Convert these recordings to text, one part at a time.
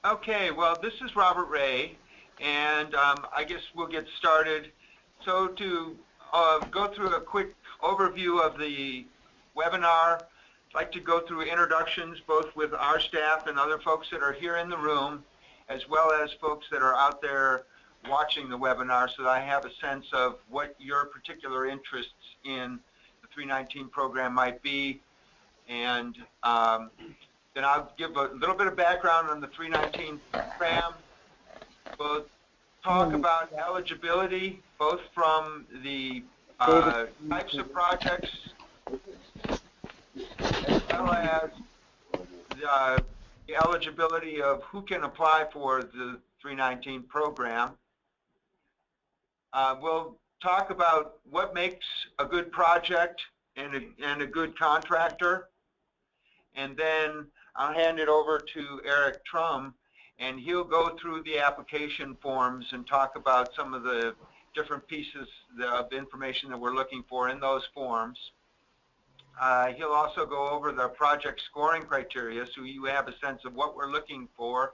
Okay, well, this is Robert Ray, and I guess we'll get started. So to go through a quick overview of the webinar, I'd like to go through introductions both with our staff and other folks that are here in the room, as well as folks that are out there watching the webinar, so that I have a sense of what your particular interests in the 319 program might be. And then I'll give a little bit of background on the 319 program. We'll talk about eligibility, both from the types of projects, as well as the eligibility of who can apply for the 319 program. We'll talk about what makes a good project and a good contractor. And then I'll hand it over to Eric Trum, and he'll go through the application forms and talk about some of the different pieces of information that we're looking for in those forms. He'll also go over the project scoring criteria, so you have a sense of what we're looking for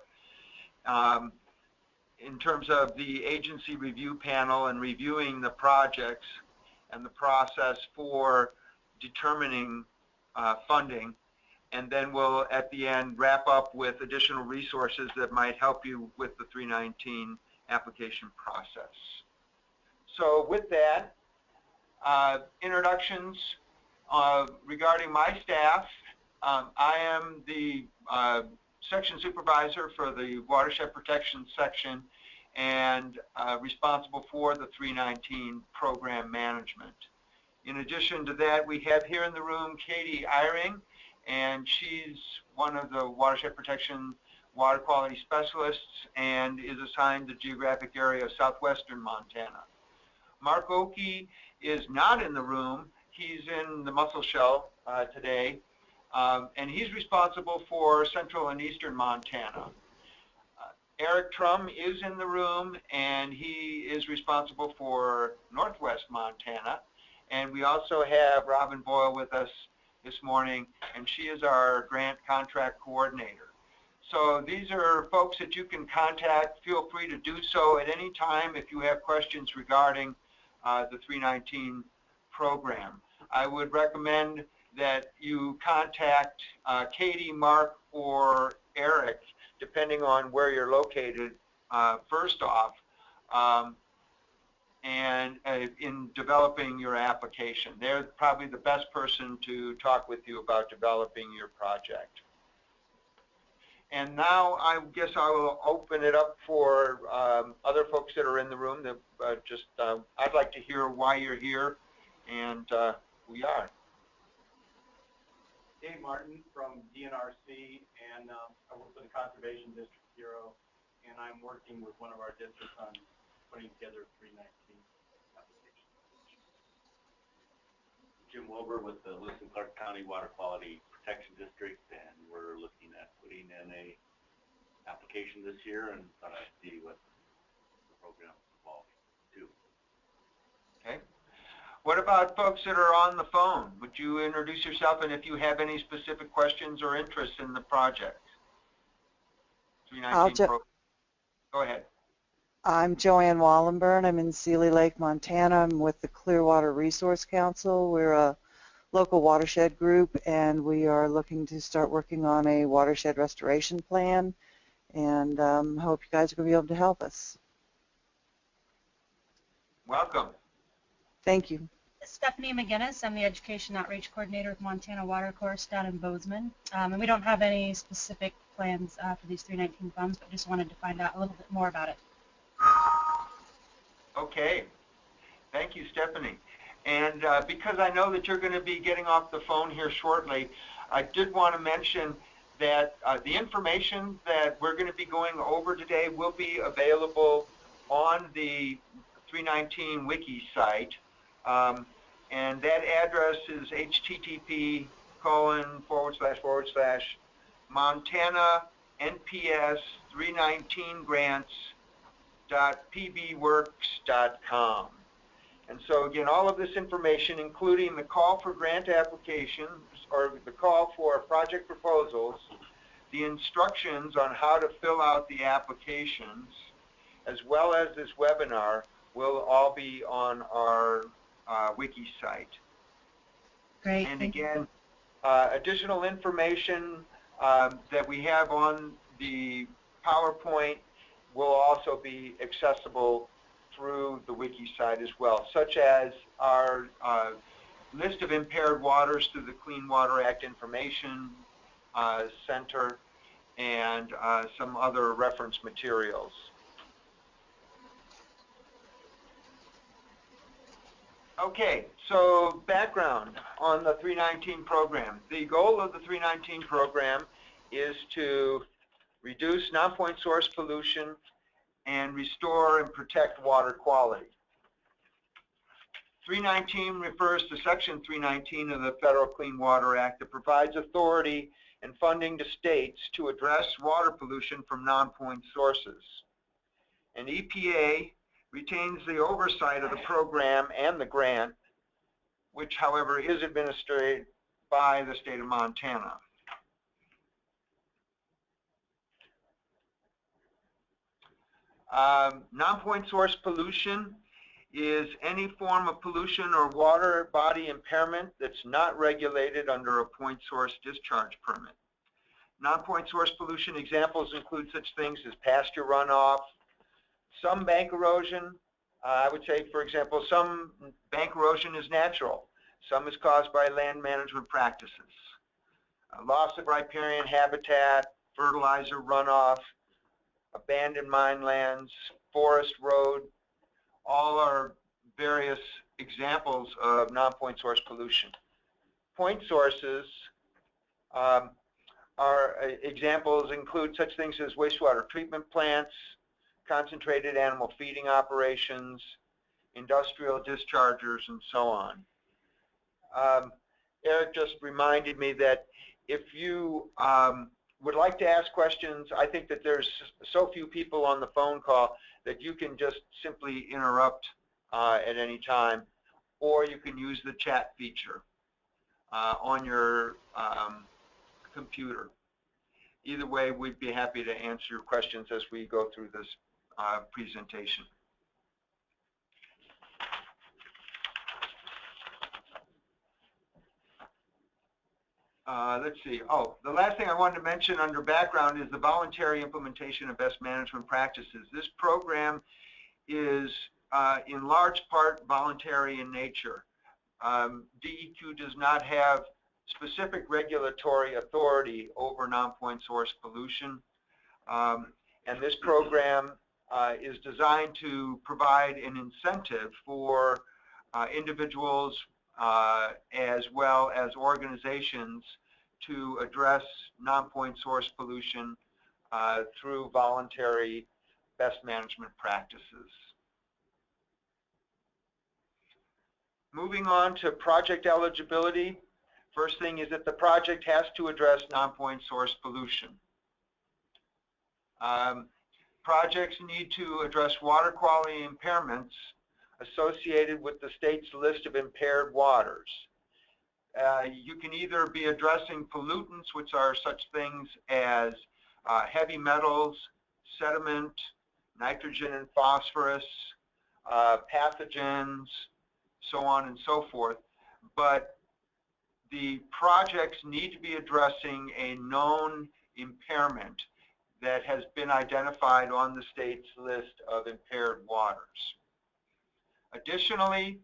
in terms of the agency review panel and reviewing the projects and the process for determining funding. And then we'll, at the end, wrap up with additional resources that might help you with the 319 application process. So with that, introductions regarding my staff. I am the section supervisor for the watershed protection section and responsible for the 319 program management. In addition to that, we have here in the room Katie Eyring, and she's one of the watershed protection water quality specialists and is assigned the geographic area of southwestern Montana. Mark Oakey is not in the room. He's in the Musselshell today, and he's responsible for central and eastern Montana. Eric Trum is in the room, and he is responsible for northwest Montana. And we also have Robin Boyle with us this morning, and she is our grant contract coordinator. So these are folks that you can contact. Feel free to do so at any time if you have questions regarding the 319 program. I would recommend that you contact Katie, Mark, or Eric, depending on where you're located, first off, and in developing your application. They're probably the best person to talk with you about developing your project. And now I guess I will open it up for other folks that are in the room that I'd like to hear why you're here and who you are. Dave Martin from DNRC, and I work for the Conservation District Bureau, and I'm working with one of our districts on putting together a 319 application. Jim Wilbur with the Lewis and Clark County Water Quality Protection District, and we're looking at putting in a application this year, and thought I'd see what the program involves too. Okay. What about folks that are on the phone? Would you introduce yourself, and if you have any specific questions or interests in the project? 319 program. Go ahead. I'm Joanne Wallenburn. I'm in Seeley Lake, Montana. I'm with the Clearwater Resource Council. We're a local watershed group, and we are looking to start working on a watershed restoration plan, and hope you guys are going to be able to help us. Welcome. Thank you. Stephanie McGinnis. I'm the Education Outreach Coordinator with Montana Water Course down in Bozeman. And we don't have any specific plans for these 319 funds, but just wanted to find out a little bit more about it. Okay. Thank you, Stephanie. And because I know that you're going to be getting off the phone here shortly, I did want to mention that the information that we're going to be going over today will be available on the 319 wiki site. And that address is http://montana-nps319grants.pbworks.com. And so again, all of this information, including the call for grant applications or the call for project proposals, the instructions on how to fill out the applications, as well as this webinar, will all be on our wiki site. Great. And again, additional information that we have on the PowerPoint will also be accessible through the wiki site as well, such as our list of impaired waters through the Clean Water Act Information Center, and some other reference materials. Okay, so background on the 319 program. The goal of the 319 program is to reduce non-point source pollution and restore and protect water quality. 319 refers to Section 319 of the Federal Clean Water Act that provides authority and funding to states to address water pollution from non-point sources. And EPA retains the oversight of the program and the grant, which, however, is administered by the state of Montana. Non-point source pollution is any form of pollution or water body impairment that's not regulated under a point source discharge permit. Non-point source pollution examples include such things as pasture runoff, some bank erosion. I would say, for example, some bank erosion is natural. Some is caused by land management practices. Loss of riparian habitat, fertilizer runoff, abandoned mine lands, forest road, all are various examples of non-point source pollution. Point sources examples include such things as wastewater treatment plants, concentrated animal feeding operations, industrial dischargers, and so on. Eric just reminded me that if you would like to ask questions, I think that there's so few people on the phone call that you can just simply interrupt at any time, or you can use the chat feature on your computer. Either way, we'd be happy to answer your questions as we go through this presentation. Let's see. Oh, the last thing I wanted to mention under background is the voluntary implementation of best management practices. This program is in large part voluntary in nature. DEQ does not have specific regulatory authority over non-point source pollution. And this program is designed to provide an incentive for individuals as well as organizations to address non-point source pollution through voluntary best management practices. Moving on to project eligibility. First thing is that the project has to address non-point source pollution. Projects need to address water quality impairments associated with the state's list of impaired waters. You can either be addressing pollutants, which are such things as heavy metals, sediment, nitrogen and phosphorus, pathogens, so on and so forth. But the projects need to be addressing a known impairment that has been identified on the state's list of impaired waters. Additionally,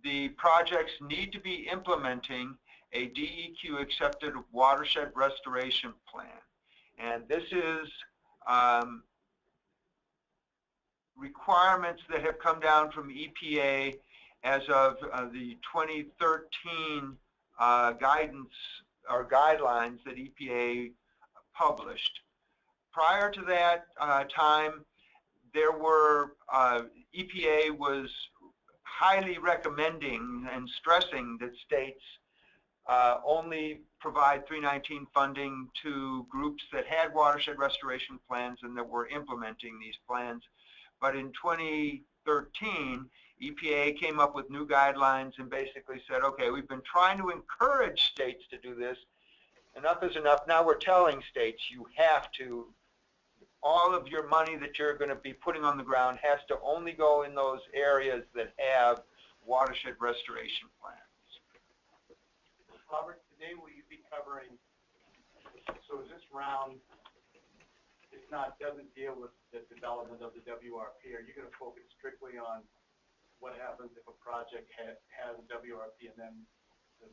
the projects need to be implementing a DEQ accepted watershed restoration plan. And this is requirements that have come down from EPA as of the 2013 guidance or guidelines that EPA published. Prior to that time, there were EPA was highly recommending and stressing that states only provide 319 funding to groups that had watershed restoration plans and that were implementing these plans. But in 2013, EPA came up with new guidelines and basically said, okay, we've been trying to encourage states to do this. enough is enough. Now we're telling states you have to, all of your money that you're going to be putting on the ground has to only go in those areas that have watershed restoration plans. Robert, today will you be covering, so is this round, doesn't deal with the development of the WRP. Are you going to focus strictly on what happens if a project has a WRP and then the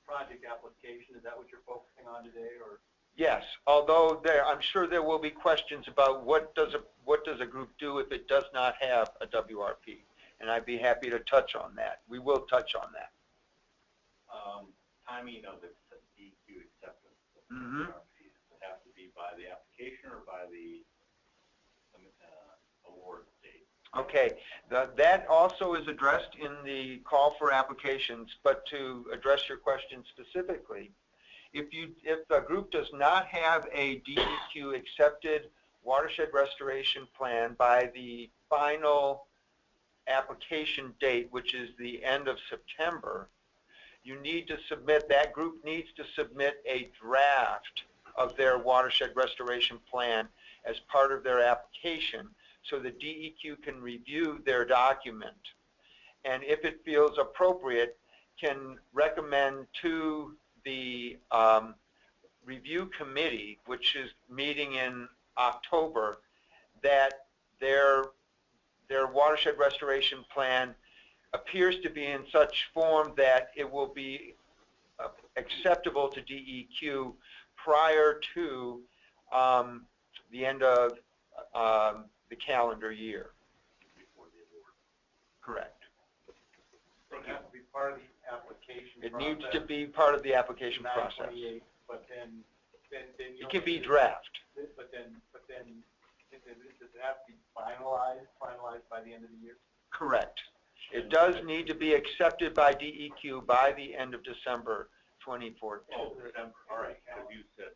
project application? Is that what you're focusing on today, or? Yes, although I'm sure there will be questions about what does a group do if it does not have a WRP, and I'd be happy to touch on that. We will touch on that. Timing of the DEQ acceptance of the Mm-hmm. WRP, does it have to be by the application or by the award date? Okay, that also is addressed in the call for applications, but to address your question specifically, if the group does not have a DEQ accepted watershed restoration plan by the final application date, which is the end of September, you need to submit, that group needs to submit a draft of their watershed restoration plan as part of their application so the DEQ can review their document. And if it feels appropriate, can recommend to the review committee, which is meeting in October, that their watershed restoration plan appears to be in such form that it will be acceptable to DEQ prior to the end of the calendar year. Before the award. Correct. So it has to be part of the application It process. needs to be part of the application process. 9/28, but then It can be draft. But then does it have to be finalized by the end of the year? Correct. It does need to be accepted by DEQ by the end of December 2014. Oh, December. All right. Because you said.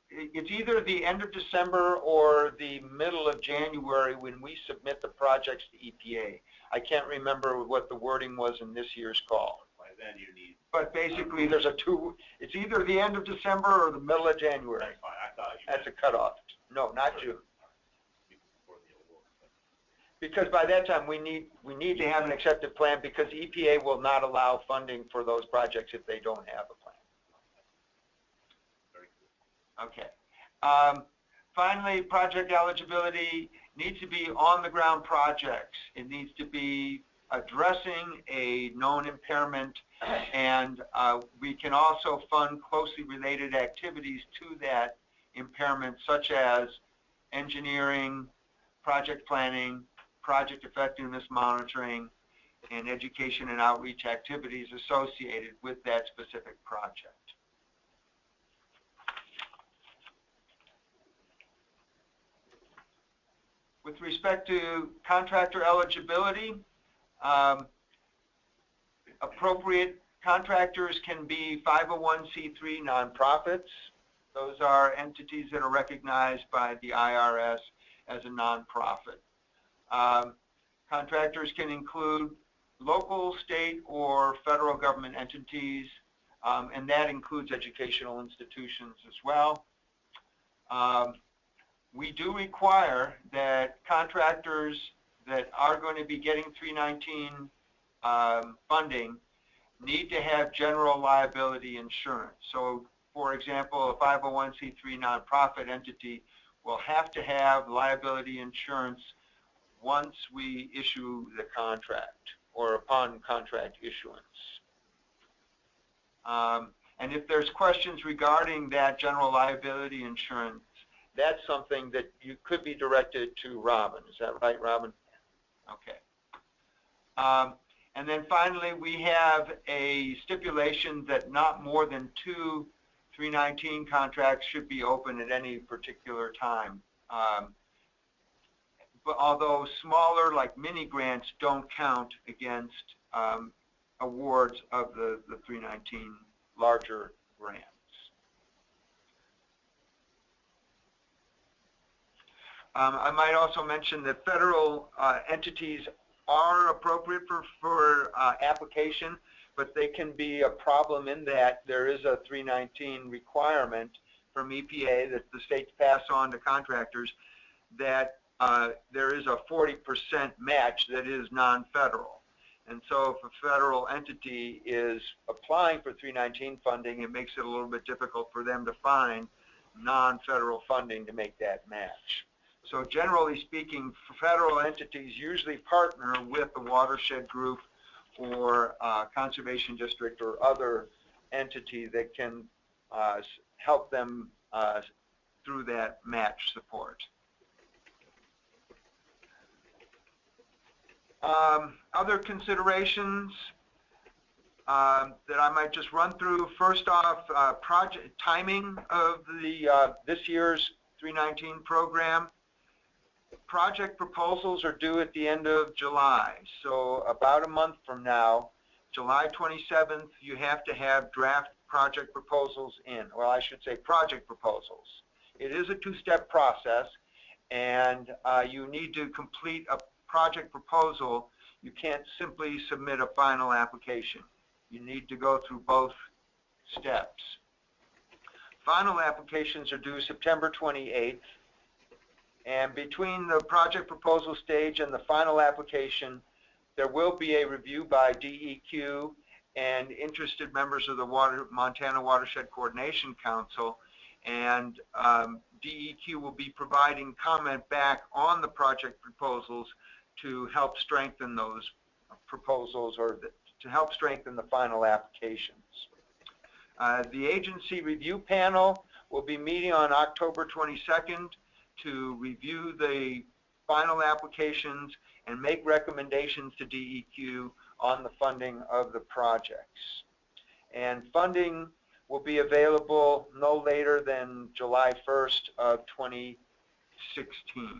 It's either the end of December or the middle of January when we submit the projects to EPA. I can't remember what the wording was in this year's call. By then you need. But basically, it's either the end of December or the middle of January. That's fine. I thought you. That's a cutoff. No, not June. Before the award. Because by that time, we need to have an accepted plan because EPA will not allow funding for those projects if they don't have a plan. Very good. Okay. Finally, project eligibility needs to be on-the-ground projects. It needs to be addressing a known impairment, and we can also fund closely related activities to that impairment, such as engineering, project planning, project effectiveness monitoring, and education and outreach activities associated with that specific project. With respect to contractor eligibility, appropriate contractors can be 501c3 nonprofits. Those are entities that are recognized by the IRS as a nonprofit. Contractors can include local, state, or federal government entities, and that includes educational institutions as well. We do require that contractors that are going to be getting 319 funding need to have general liability insurance. So, for example, a 501c3 nonprofit entity will have to have liability insurance once we issue the contract or upon contract issuance. And if there's questions regarding that general liability insurance, that's something that you could be directed to Robin. Is that right, Robin? Okay. And then finally, we have a stipulation that not more than 2 319 contracts should be open at any particular time. But although smaller, like mini grants, don't count against awards of the 319 larger grants. I might also mention that federal entities are appropriate for application, but they can be a problem in that there is a 319 requirement from EPA that the states pass on to contractors that there is a 40% match that is non-federal. And so if a federal entity is applying for 319 funding, it makes it a little bit difficult for them to find non-federal funding to make that match. So generally speaking, federal entities usually partner with the watershed group or conservation district or other entity that can help them through that match support. Other considerations that I might just run through. First off, project timing of the this year's 319 program. Project proposals are due at the end of July, so about a month from now, July 27th, you have to have draft project proposals in. Well, I should say project proposals. It is a two-step process, and you need to complete a project proposal. You can't simply submit a final application. You need to go through both steps. Final applications are due September 28th, and between the project proposal stage and the final application, there will be a review by DEQ and interested members of the Montana Watershed Coordination Council, and DEQ will be providing comment back on the project proposals to help strengthen those proposals or to help strengthen the final applications. The agency review panel will be meeting on October 22nd to review the final applications and make recommendations to DEQ on the funding of the projects. And funding will be available no later than July 1st of 2016. You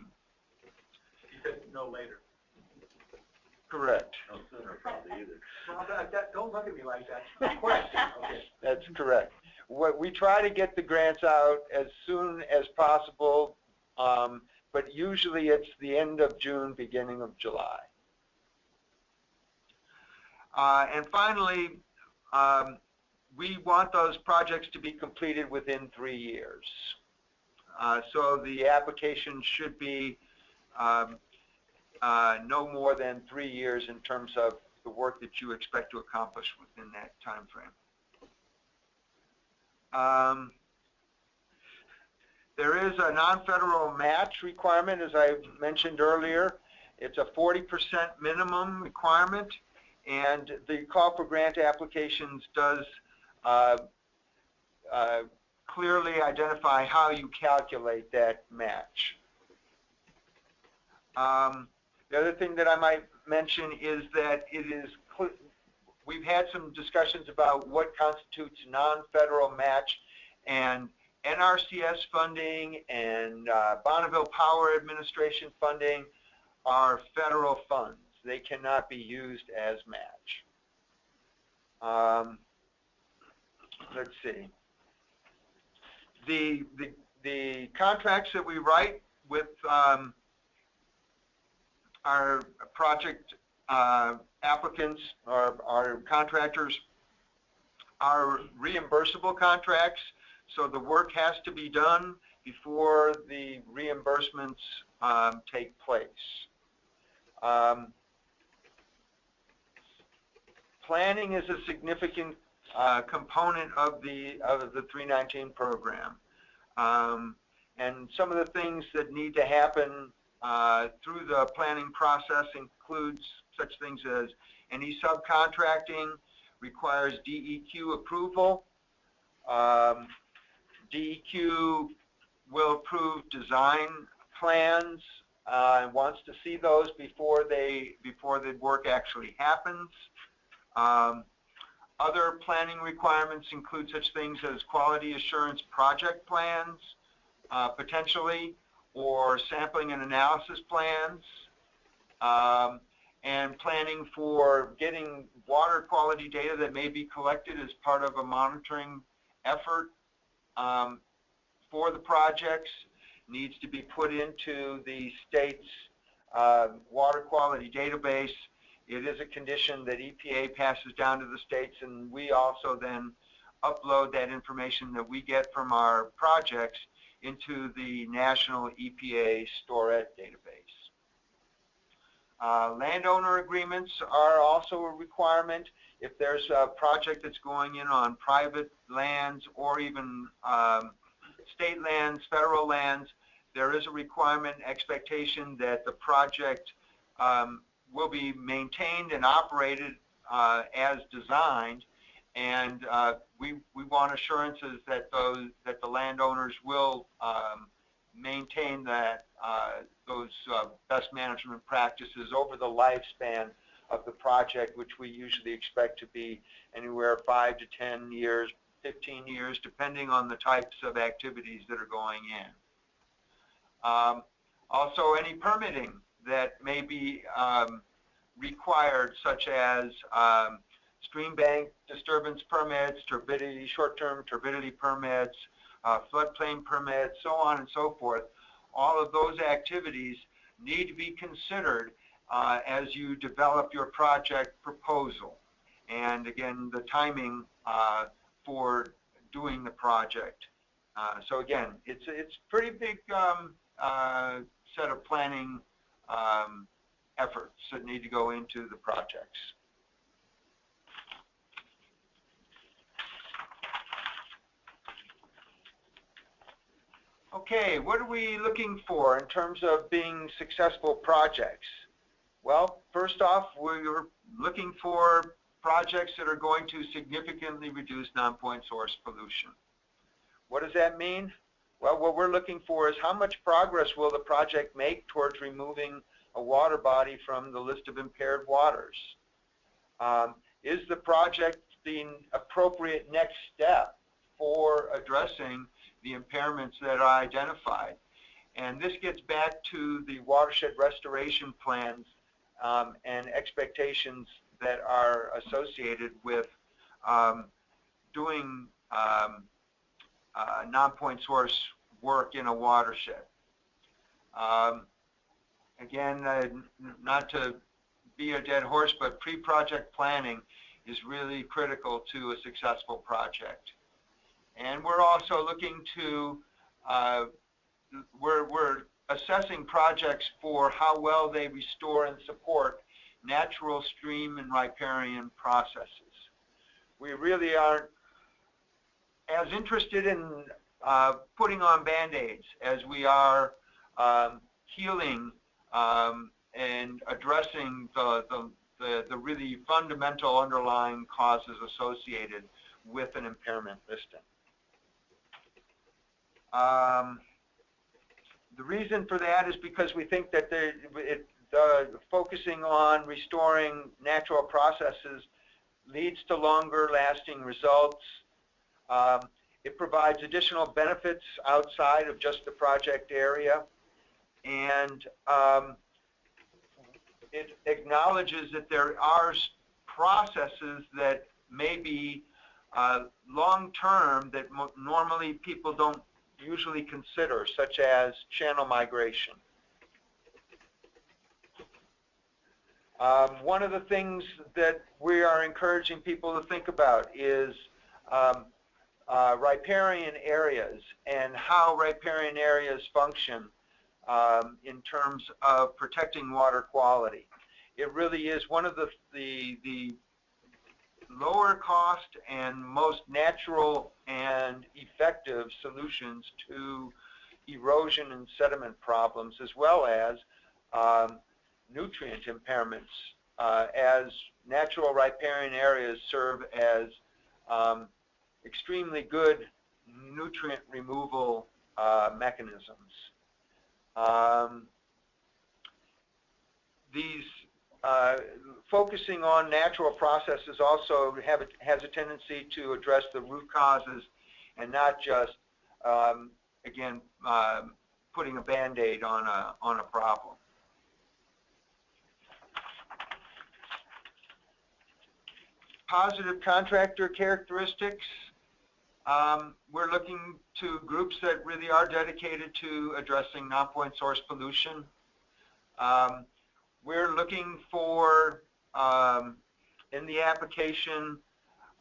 said no later. Correct. No sooner probably either. Well, don't look at me like that. It's a question. Okay. That's correct. We try to get the grants out as soon as possible, but usually it's the end of June, beginning of July. And finally, we want those projects to be completed within 3 years. So the application should be no more than 3 years in terms of the work that you expect to accomplish within that time frame. There is a non-federal match requirement, as I mentioned earlier. It's a 40% minimum requirement, and the call for grant applications does clearly identify how you calculate that match. The other thing that I might mention is that we've had some discussions about what constitutes non-federal match, and NRCS funding and Bonneville Power Administration funding are federal funds. They cannot be used as match. Let's see. The contracts that we write with our project applicants, our contractors, are reimbursable contracts, so the work has to be done before the reimbursements take place. Planning is a significant component of the 319 program, and some of the things that need to happen through the planning process includes such things as any subcontracting requires DEQ approval. DEQ will approve design plans and wants to see those before the work actually happens. Other planning requirements include such things as quality assurance project plans, potentially, or sampling and analysis plans, and planning for getting water quality data that may be collected as part of a monitoring effort for the projects needs to be put into the state's water quality database, It is a condition that EPA passes down to the states, and we also then upload that information that we get from our projects into the national EPA STORET database. Landowner agreements are also a requirement. If there's a project that's going in on private lands or even state lands, federal lands, there is a requirement, expectation that the project will be maintained and operated as designed, and we want assurances that the landowners will maintain those best management practices over the lifespan of the project, which we usually expect to be anywhere 5 to 10 years, 15 years, depending on the types of activities that are going in. Also, any permitting that may be required, such as stream bank disturbance permits, turbidity, short-term turbidity permits, floodplain permits, so on and so forth. All of those activities need to be considered as you develop your project proposal. And again, the timing for doing the project. So again, it's pretty big set of planning efforts that need to go into the projects. Okay, what are we looking for in terms of being successful projects? Well, first off, we're looking for projects that are going to significantly reduce non-point source pollution. What does that mean? Well, what we're looking for is how much progress will the project make towards removing a water body from the list of impaired waters? Is the project the appropriate next step for addressing the impairments that are identified? And this gets back to the watershed restoration plans and expectations that are associated with doing non-point source work in a watershed. Again, not to be a dead horse, but pre-project planning is really critical to a successful project. And we're also looking to, we're assessing projects for how well they restore and support natural stream and riparian processes. We really aren't as interested in putting on Band-Aids as we are healing and addressing the really fundamental underlying causes associated with an impairment listing. The reason for that is because we think that focusing on restoring natural processes leads to longer lasting results. It provides additional benefits outside of just the project area, and it acknowledges that there are processes that may be long-term that normally people don't usually consider, such as channel migration. One of the things that we are encouraging people to think about is riparian areas and how riparian areas function in terms of protecting water quality. It really is one of the lower cost and most natural and effective solutions to erosion and sediment problems, as well as nutrient impairments, as natural riparian areas serve as extremely good nutrient removal mechanisms. Focusing on natural processes also has a tendency to address the root causes and not just, again, putting a Band-Aid on a problem. Positive contractor characteristics. We're looking to groups that really are dedicated to addressing non-point source pollution. We're looking for in the application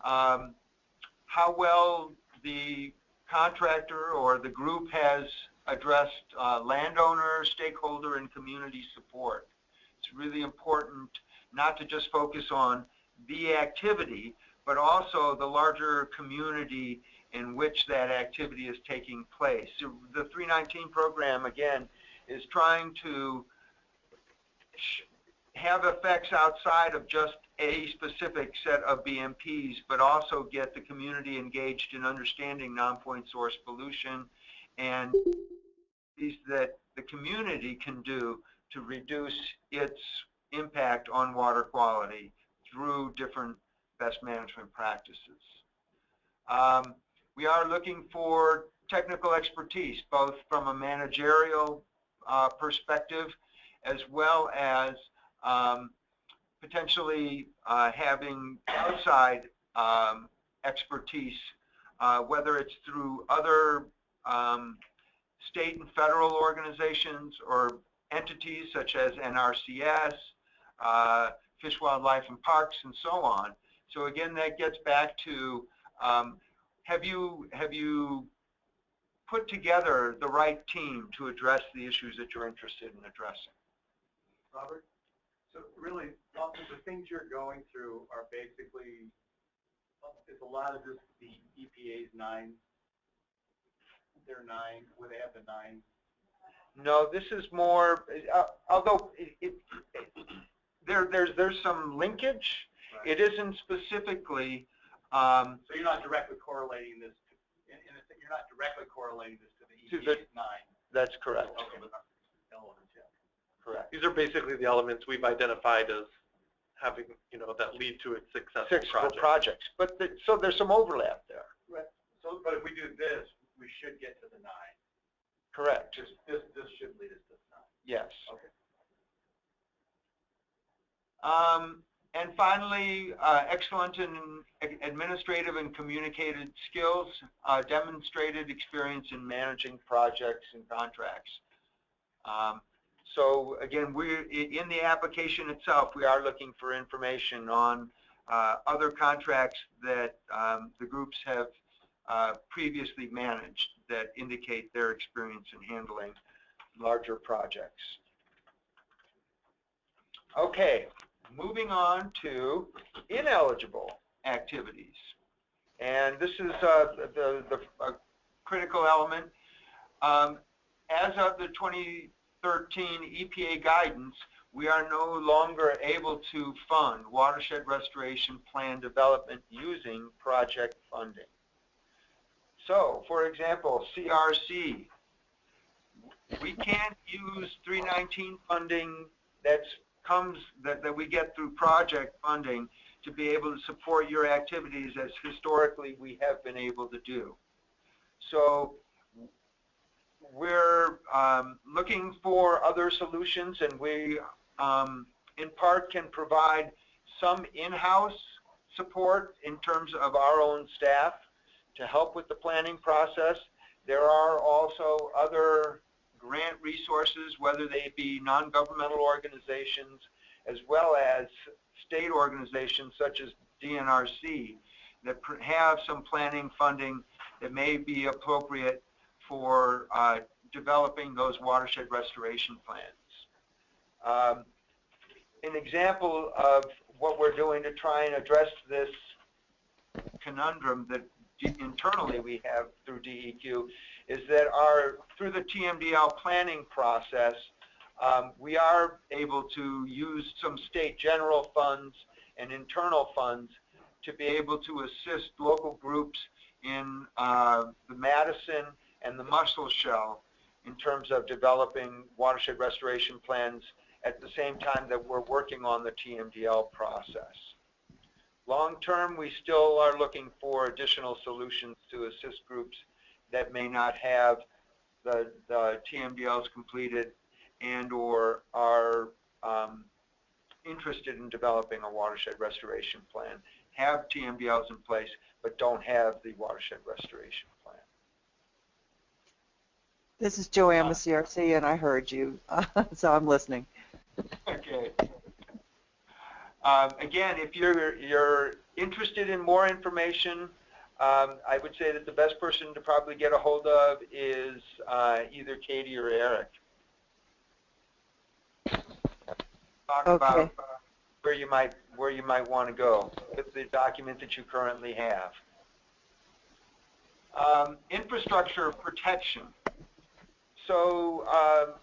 how well the contractor or the group has addressed landowner, stakeholder, and community support. It's really important not to just focus on the activity, but also the larger community in which that activity is taking place. So the 319 program, again, is trying to have effects outside of just a specific set of BMPs, but also get the community engaged in understanding non-point source pollution and things that the community can do to reduce its impact on water quality through different best management practices. We are looking for technical expertise, both from a managerial perspective as well as potentially having outside expertise, whether it's through other state and federal organizations or entities such as NRCS, Fish, Wildlife, and Parks, and so on. So again, that gets back to have you put together the right team to address the issues that you're interested in addressing? Robert? So really, the things you're going through are basically, is a lot of this the EPA's 9, their 9, where they have the 9? No, this is more, although there's some linkage, right. It isn't specifically. So you're not directly correlating this to, you're not directly correlating this to the EPA's 9. That's correct. Okay, but elements, yeah. Correct. These are basically the elements we've identified as having, that lead to its successful projects. But so there's some overlap there. Right. So, but if we do this, we should get to the 9. Correct. This should lead us to the 9. Yes. Okay. And finally, excellent in administrative and communicated skills, demonstrated experience in managing projects and contracts. So again, in the application itself, we are looking for information on other contracts that the groups have previously managed that indicate their experience in handling larger projects. Okay, moving on to ineligible activities. And this is the critical element. As of the 2013 EPA guidance, we are no longer able to fund watershed restoration plan development using project funding. So, for example, CRC, we can't use 319 funding that we get through project funding to be able to support your activities as historically we have been able to do. So we're looking for other solutions, and we in part can provide some in-house support in terms of our own staff to help with the planning process. There are also other grant resources, whether they be non-governmental organizations as well as state organizations such as DNRC that have some planning funding that may be appropriate for developing those watershed restoration plans. An example of what we're doing to try and address this conundrum that internally we have through DEQ is that through the TMDL planning process, we are able to use some state general funds and internal funds to be able to assist local groups in the Madison and the Musselshell in terms of developing watershed restoration plans at the same time that we're working on the TMDL process. Long term, we still are looking for additional solutions to assist groups that may not have the TMDLs completed and or are interested in developing a watershed restoration plan, have TMDLs in place, but don't have the watershed restoration plan. This is Joanne with CRC, and I heard you, so I'm listening. Okay. Again, if you're interested in more information, I would say that the best person to probably get a hold of is either Katie or Eric. Talk about where you might want to go with the document that you currently have. Infrastructure protection. So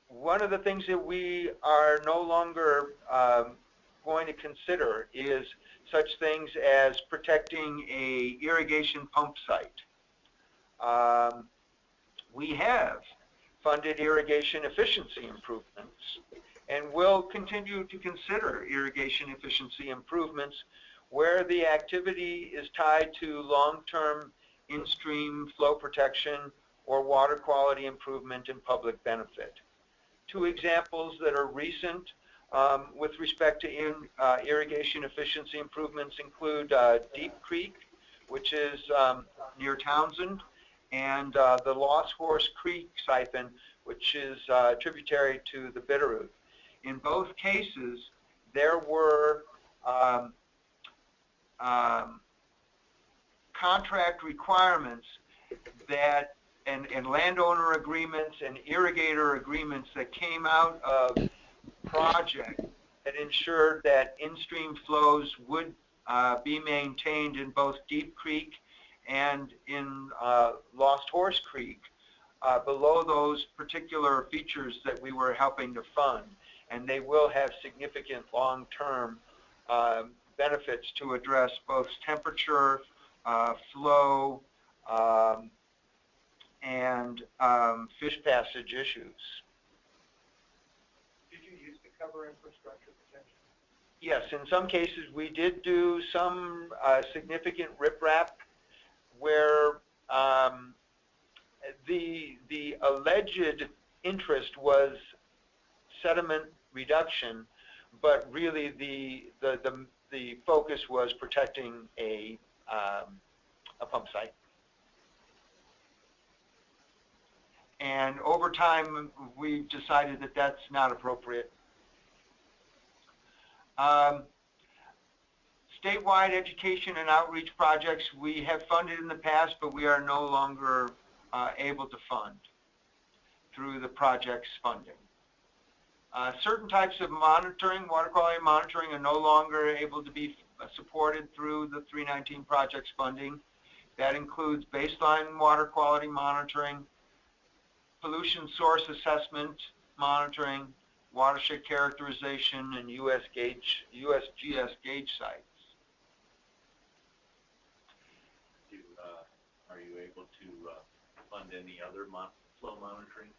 one of the things that we are no longer going to consider is such things as protecting a irrigation pump site. We have funded irrigation efficiency improvements and will continue to consider irrigation efficiency improvements where the activity is tied to long-term in-stream flow protection or water quality improvement and public benefit. Two examples that are recent with respect to irrigation efficiency improvements include Deep Creek, which is near Townsend, and the Lost Horse Creek siphon, which is tributary to the Bitterroot. In both cases, there were contract requirements that and landowner agreements and irrigator agreements that came out of project that ensured that in-stream flows would be maintained in both Deep Creek and in Lost Horse Creek below those particular features that we were helping to fund. And they will have significant long-term benefits to address both temperature, flow, and fish passage issues. Did you use to cover infrastructure protection? Yes, in some cases we did do some significant riprap where the alleged interest was sediment reduction, but really the focus was protecting a pump site. And over time, we've decided that that's not appropriate. Statewide education and outreach projects we have funded in the past, but we are no longer able to fund through the project's funding. Certain types of monitoring, water quality monitoring, are no longer able to be supported through the 319 project's funding. That includes baseline water quality monitoring, pollution source assessment monitoring, watershed characterization, and USGS gauge sites. Are you able to fund any other flow monitoring?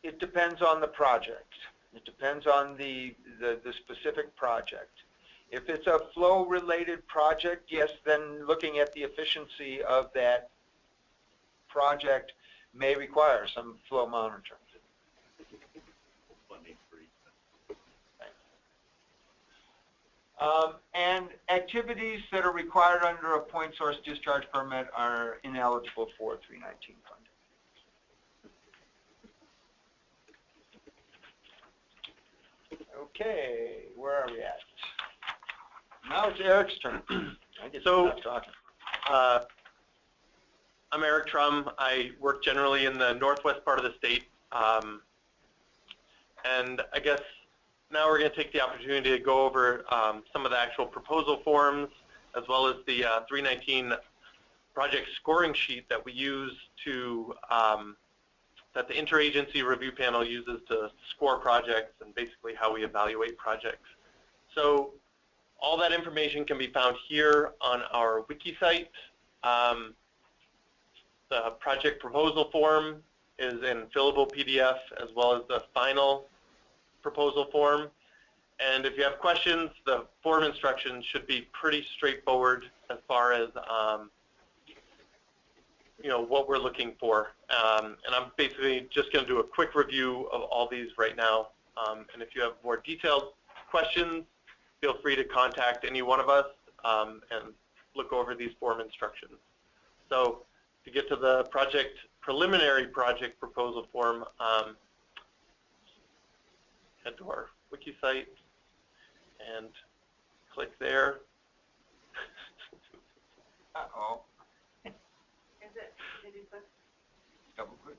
It depends on the project. It depends on the specific project. If it's a flow-related project, yes, then looking at the efficiency of that project may require some flow monitoring. Funding free. And activities that are required under a point source discharge permit are ineligible for 319 funding. Okay, where are we at? Now it's Eric's turn. I get to stop talking. I'm Eric Trum. I work generally in the northwest part of the state. And I guess now we're going to take the opportunity to go over some of the actual proposal forms, as well as the 319 project scoring sheet that we use to, that the interagency review panel uses to score projects and basically how we evaluate projects. So all that information can be found here on our wiki site. The project proposal form is in fillable PDF, as well as the final proposal form. And if you have questions, the form instructions should be pretty straightforward as far as you know, what we're looking for. And I'm basically just going to do a quick review of all these right now. And if you have more detailed questions, feel free to contact any one of us and look over these form instructions. So to get to the preliminary project proposal form, head to our wiki site. and click there. Uh-oh. Is it, did you put? Double click.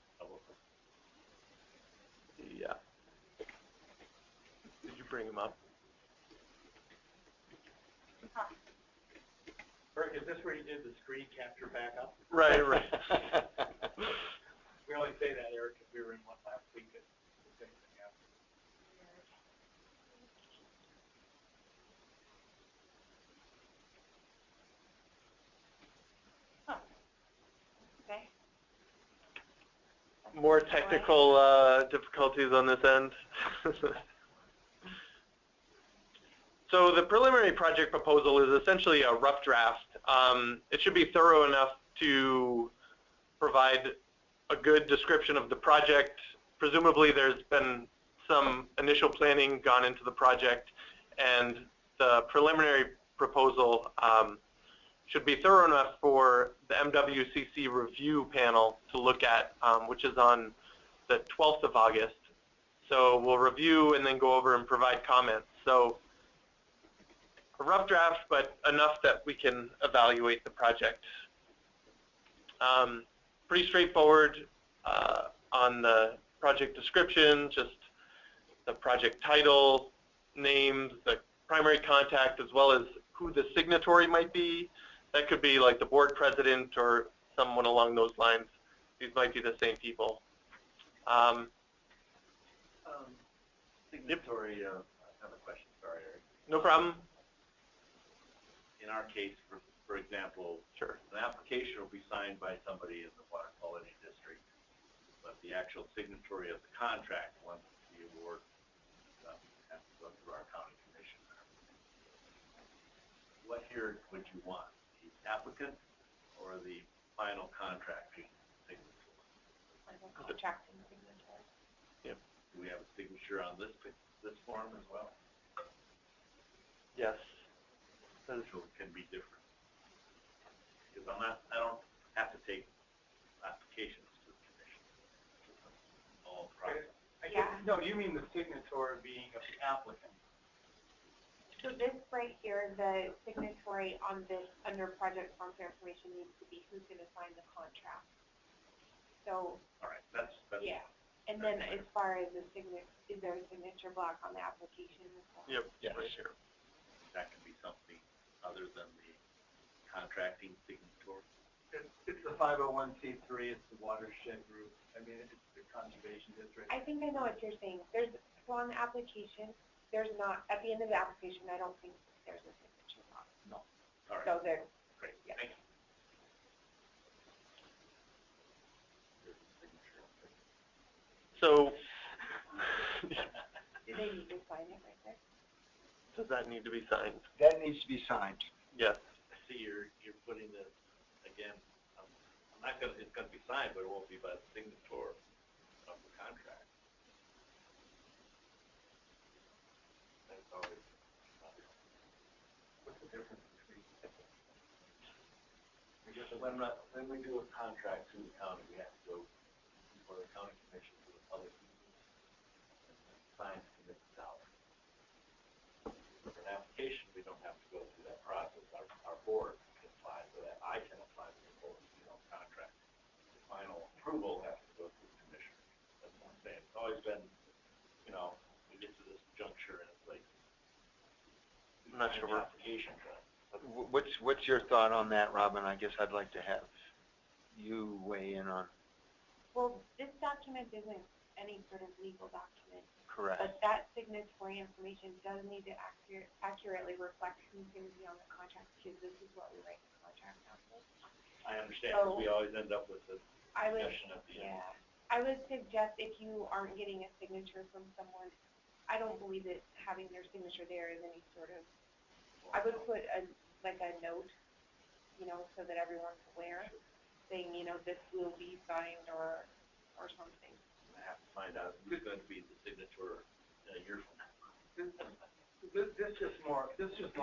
Yeah. Did you bring him up? Burke, is this where you did the screen capture backup? Right. We only say that, Eric, because we were in one last week at the same thing happened. Okay. More technical difficulties on this end. So the preliminary project proposal is essentially a rough draft. It should be thorough enough to provide a good description of the project. Presumably there's been some initial planning gone into the project, and the preliminary proposal should be thorough enough for the MWCC review panel to look at, which is on the 12th of August. So we'll review and then go over and provide comments. So a rough draft, but enough that we can evaluate the project. Pretty straightforward on the project description, just the project title, names, the primary contact, as well as who the signatory might be. That could be like the board president or someone along those lines. These might be the same people. Signatory, I have a question, sorry, Eric. No problem. In our case, for example, Sure. an application will be signed by somebody in the water quality district, but the actual signatory of the contract, once the award has to go through our county commissioner. What here would you want? The applicant or the final contracting signature? Contracting signature. Yep. Do we have a signature on this form as well? Yes. So it can be different. Because I don't have to take applications to the commission. All process. No, you mean the signatory being of the applicant. So this right here, the signatory on this under project sponsor information needs to be who's going to sign the contract. So. All right, that's Yeah. And then as far as the signature, is there a signature block on the application as well? Yep. Yes. Right here. that can be something other than the contracting signatory. It's the 501c3, it's the watershed group. I mean, it's the conservation district. I think I know what you're saying. So on the application, there's not, at the end of the application, I don't think there's a signature box. No. All right. So there, Great. yeah. Thank you. There's a signature. So, Do they need to sign it right there? does that need to be signed? That needs to be signed. Yes. I see you're putting this, again, I'm not gonna, it's gonna be signed, but it won't be by the signator of the contract. That's always, What's the difference between? because when we do a contract through the county, we have to go before the county commission to the public sign to commit the dollar. For an application, we don't have to go through that process. Our board can apply for that. I can apply for the board, contract. The final approval has to go through the commissioner. That's what I'm saying. It's always been, we get to this juncture and it's like, I'm not sure. Application. What's your thought on that, Robin? I guess I'd like to have you weigh in on. Well, this document isn't any sort of legal document, Correct. but that signatory information does need to accurately reflect who's going to be on the contract, because this is what we write the contract out with. I understand, because we always end up with the I would, discussion at the end. yeah, I would suggest if you aren't getting a signature from someone, I don't believe that having their signature there is any sort of, I would put a note, so that everyone's aware, saying, this will be signed or something. I have to find out who's going to be the signature in a year from now. This just more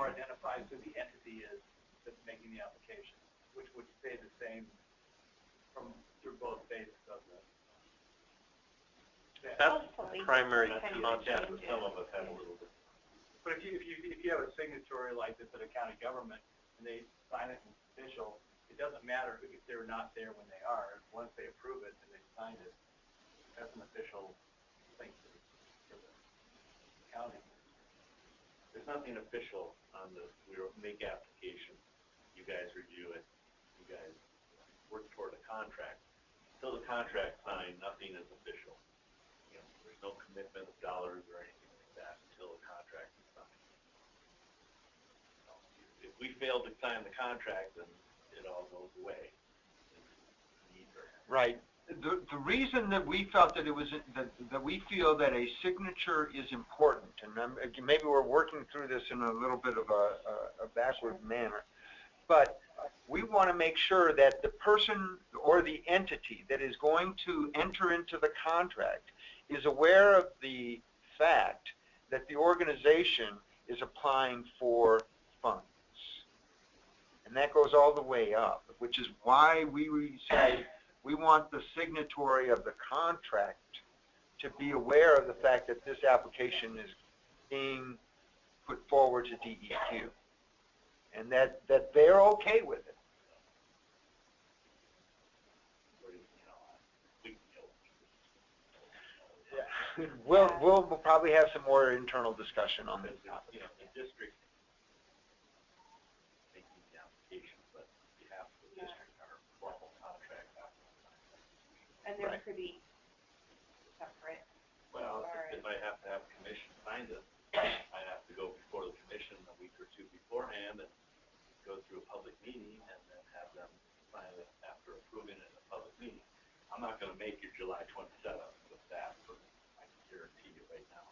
identifies who the entity is that's making the application, which would stay the same through both phases of the. That's Hopefully. primary Kind of contact. Some of us have a little bit But if you have a signatory like this at a county government and they sign it and it's official, it doesn't matter if they're not there when they are. Once they approve it and they signed it, that's an official thing for the county. There's nothing official on the, we make application, you guys review it, you guys work toward a contract. Until the contract's signed, nothing is official. You know, there's no commitment of dollars or anything like that until the contract is signed. So, if we fail to sign the contract, then it all goes away. Right. The reason that we felt that it was that we feel that a signature is important, and maybe we're working through this in a little bit of a backward manner, but we want to make sure that the person or the entity that is going to enter into the contract is aware of the fact that the organization is applying for funds. And that goes all the way up, which is why we say we want the signatory of the contract to be aware of the fact that this application is being put forward to DEQ, and that they're okay with it. Yeah. We'll probably have some more internal discussion on this. You know, the district making the application, but behalf of the district are formal contract. And they're Right. pretty separate. Well, if I have to have a commission sign this, I have to go before the commission a week or two beforehand and go through a public meeting and then have them sign it after approving it in a public meeting. I'm not going to make your July 27th with that, but I can guarantee you right now.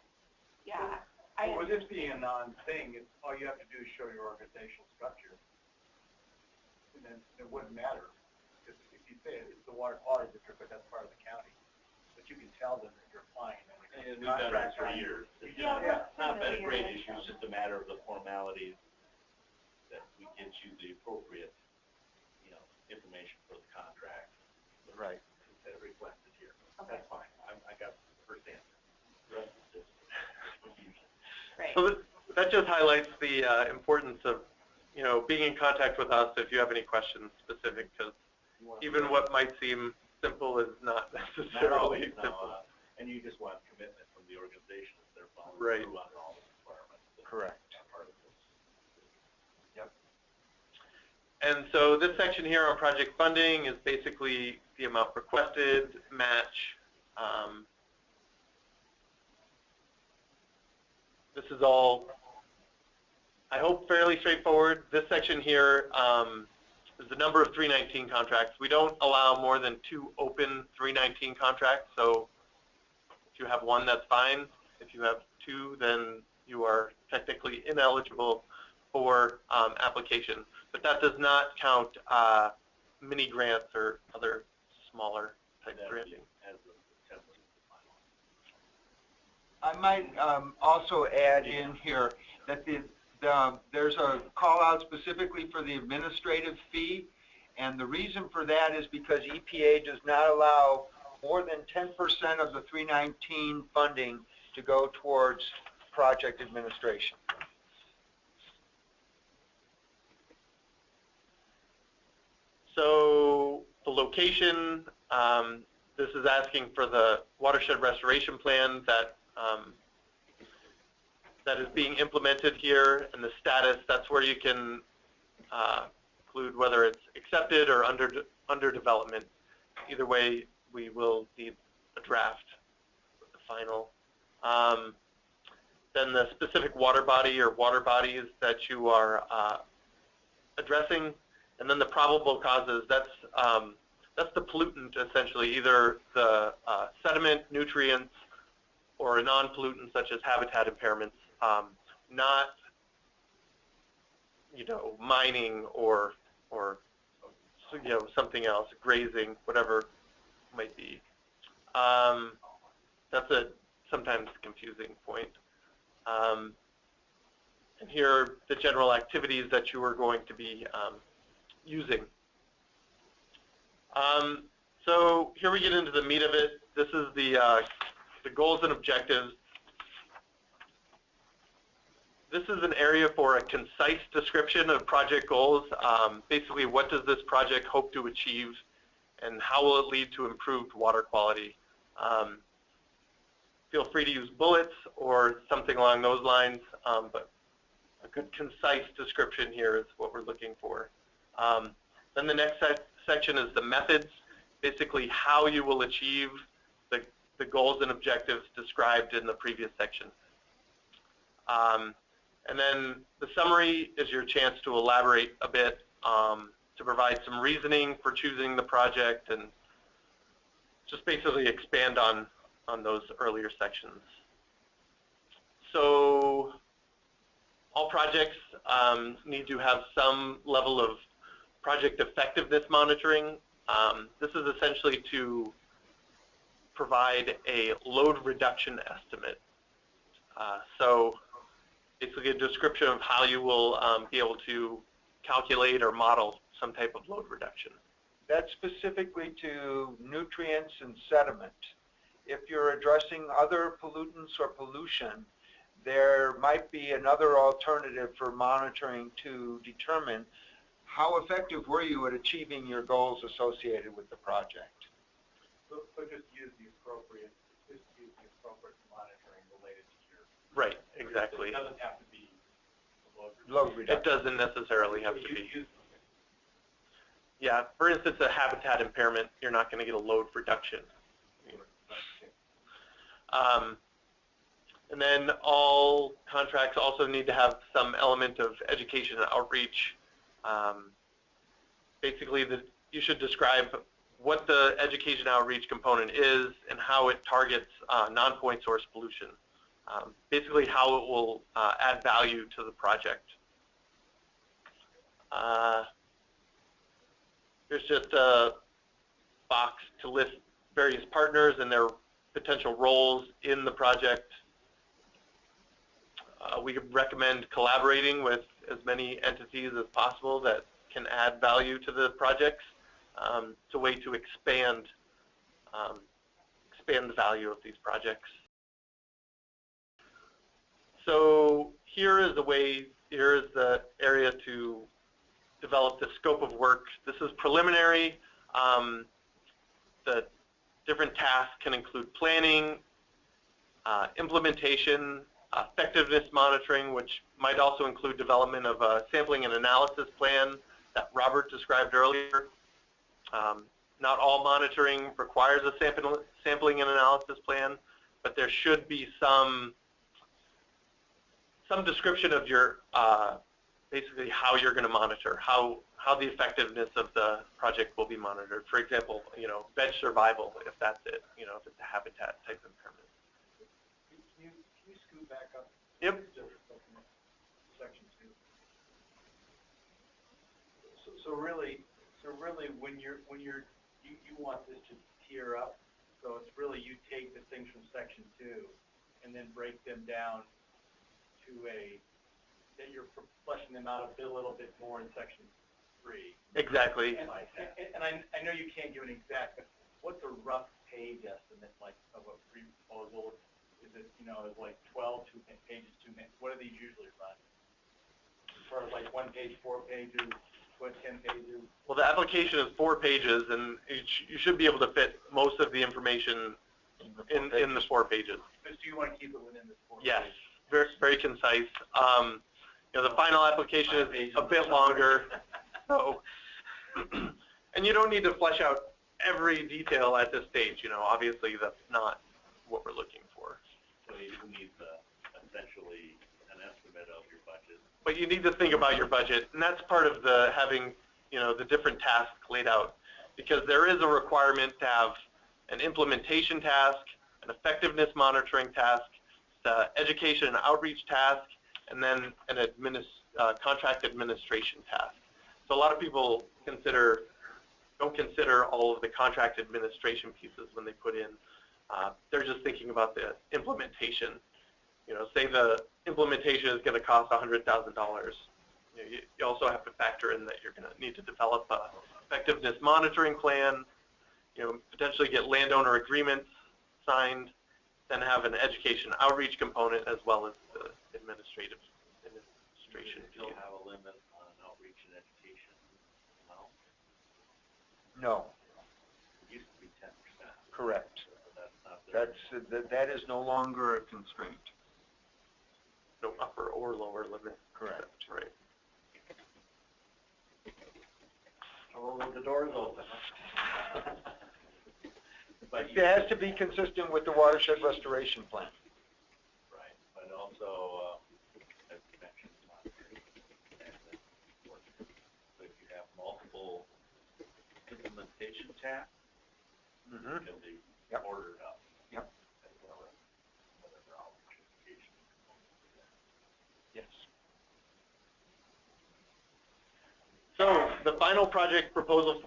Yeah. Well, with this being a non-thing, all you have to do is show your organizational structure. And then it wouldn't matter. If you say it's the water quality district, but that's part of the county. But you can tell them that you're applying. And we've done that for years. It's Yeah, not been a great issue, it's just a matter of the formalities that we get you the appropriate, you know, information for the contract. Right. That requested here. Okay. That's fine. I got the first answer. The rest is just confusion. Right. So that just highlights the importance of, you know, being in contact with us if you have any questions specific, because even what might seem simple is not necessarily simple. And you just want commitment from the organization that they're following Right. through on all the requirements. Correct. Part of this. Yep. And so this section here on project funding is basically the amount requested, match. This is all, I hope, fairly straightforward. This section here is the number of 319 contracts. We don't allow more than 2 open 319 contracts, so if you have 1, that's fine. If you have 2, then you are technically ineligible for application. But that does not count mini grants or other smaller type granting. I might also add in here that there's a call out specifically for the administrative fee, and the reason for that is because EPA does not allow more than 10% of the 319 funding to go towards project administration. So the location, this is asking for the watershed restoration plan that that is being implemented here, and the status. That's where you can include whether it's accepted or under development. Either way, we will need a draft with the final. Then the specific water body or water bodies that you are addressing, and then the probable causes. That's the pollutant essentially, either the sediment, nutrients, or a non-pollutant such as habitat impairments, not, you know, mining or you know, something else, grazing, whatever might be. That's a sometimes confusing point. And here are the general activities that you are going to be using. So here we get into the meat of it. This is the goals and objectives. this is an area for a concise description of project goals. Basically, what does this project hope to achieve, and how will it lead to improved water quality? Feel free to use bullets or something along those lines, but a good concise description here is what we're looking for. Then the next section is the methods, basically how you will achieve the goals and objectives described in the previous section. And then the summary is your chance to elaborate a bit, to provide some reasoning for choosing the project, and just basically expand on those earlier sections. So all projects need to have some level of project effectiveness monitoring. This is essentially to provide a load reduction estimate. So basically a description of how you will be able to calculate or model some type of load reduction. That's specifically to nutrients and sediment. If you're addressing other pollutants or pollution, there might be another alternative for monitoring to determine how effective were you at achieving your goals associated with the project. So just use the appropriate monitoring related to your. Right, exactly. It doesn't have to be Load reduction. It doesn't necessarily have to be. Yeah, for instance, a habitat impairment, you're not going to get a load reduction. And then all contracts also need to have some element of education and outreach. Basically, you should describe what the education outreach component is and how it targets non-point source pollution. Basically, how it will add value to the project. There's just a box to list various partners and their potential roles in the project. We recommend collaborating with as many entities as possible that can add value to the projects. It's a way to expand the value of these projects. So here is the area to develop the scope of work. This is preliminary. The different tasks can include planning, implementation, effectiveness monitoring, which might also include development of a sampling and analysis plan that Robert described earlier. Not all monitoring requires a sampling and analysis plan, but there should be some description of your basically how you're going to monitor, how the effectiveness of the project will be monitored. For example, veg survival, if that's it, if it's a habitat type impairment. Can you scoot back up? Yep. Just section 2. So really, when you want this to tier up, so it's really you take the things from section 2 and then break them down to that you're fleshing them out a little bit more in section 3. Exactly. And I know you can't give an exact, but what's a rough page estimate of a proposal? Is it is like 12, 2 pages, 2 minutes? What are these usually run? As far as like 1 page, 4 pages, 10 pages? Well, the application is 4 pages, and you should be able to fit most of the information in the 4 pages. So you want to keep it within the 4 yes, pages? very, very concise. The final application is a bit longer. So, and you don't need to flesh out every detail at this stage. Obviously that's not what we're looking for. So you need essentially an estimate of your budget. But you need to think about your budget, and that's part of the having the different tasks laid out, because there is a requirement to have an implementation task, an effectiveness monitoring task, the education and outreach task, and then an contract administration task. So a lot of people don't consider all of the contract administration pieces when they put in. They're just thinking about the implementation. Say the implementation is going to cost $100,000. You also have to factor in that you're going to need to develop a effectiveness monitoring plan, potentially get landowner agreements signed, then have an education outreach component as well as the administrative registration Do you fee. still have a limit on outreach and education? No? No, It used to be 10%. correct. But that's not there. That is no longer a constraint. No upper or lower limit. Correct. Right. Oh, the door's open. But It has to be consistent with the watershed restoration plan. Right, but also, as you mentioned, monitoring and then work. So if you have multiple implementation tasks, Mm-hmm. can be Yep. ordered up. Yep. As well as whatever outreach education component to that. Yes. So the final project proposal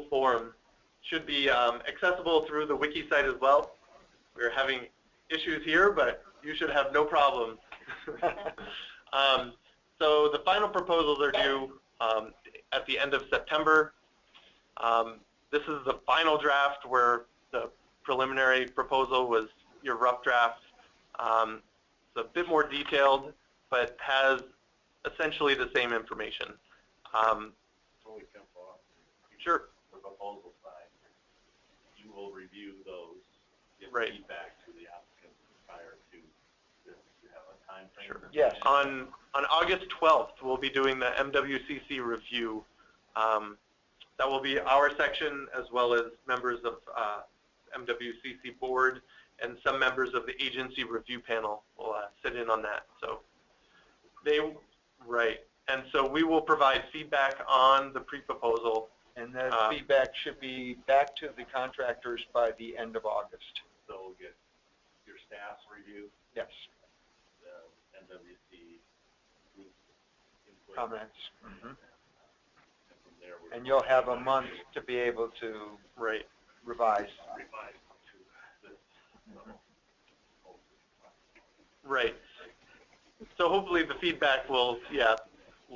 form should be accessible through the wiki site as well. We're having issues here, but you should have no problems. So the final proposals are due at the end of September. This is the final draft where the preliminary proposal was your rough draft. It's a bit more detailed, but has essentially the same information. So we come off. Sure. The proposal side, you will review those, give Right. feedback to the applicant prior to this. You have a time frame? Sure. Yes. On August 12th, we'll be doing the MWCC review. That will be our section as well as members of MWCC board and some members of the agency review panel will sit in on that. So right. And so we will provide feedback on the pre-proposal. And that feedback should be back to the contractors by the end of August. So we'll get your staff's review, Yes. the NWC group input. Comments. Mm-hmm. And from there, we're And you'll have a month to be able to Right. revise. revise to this. So, Right. So hopefully the feedback will,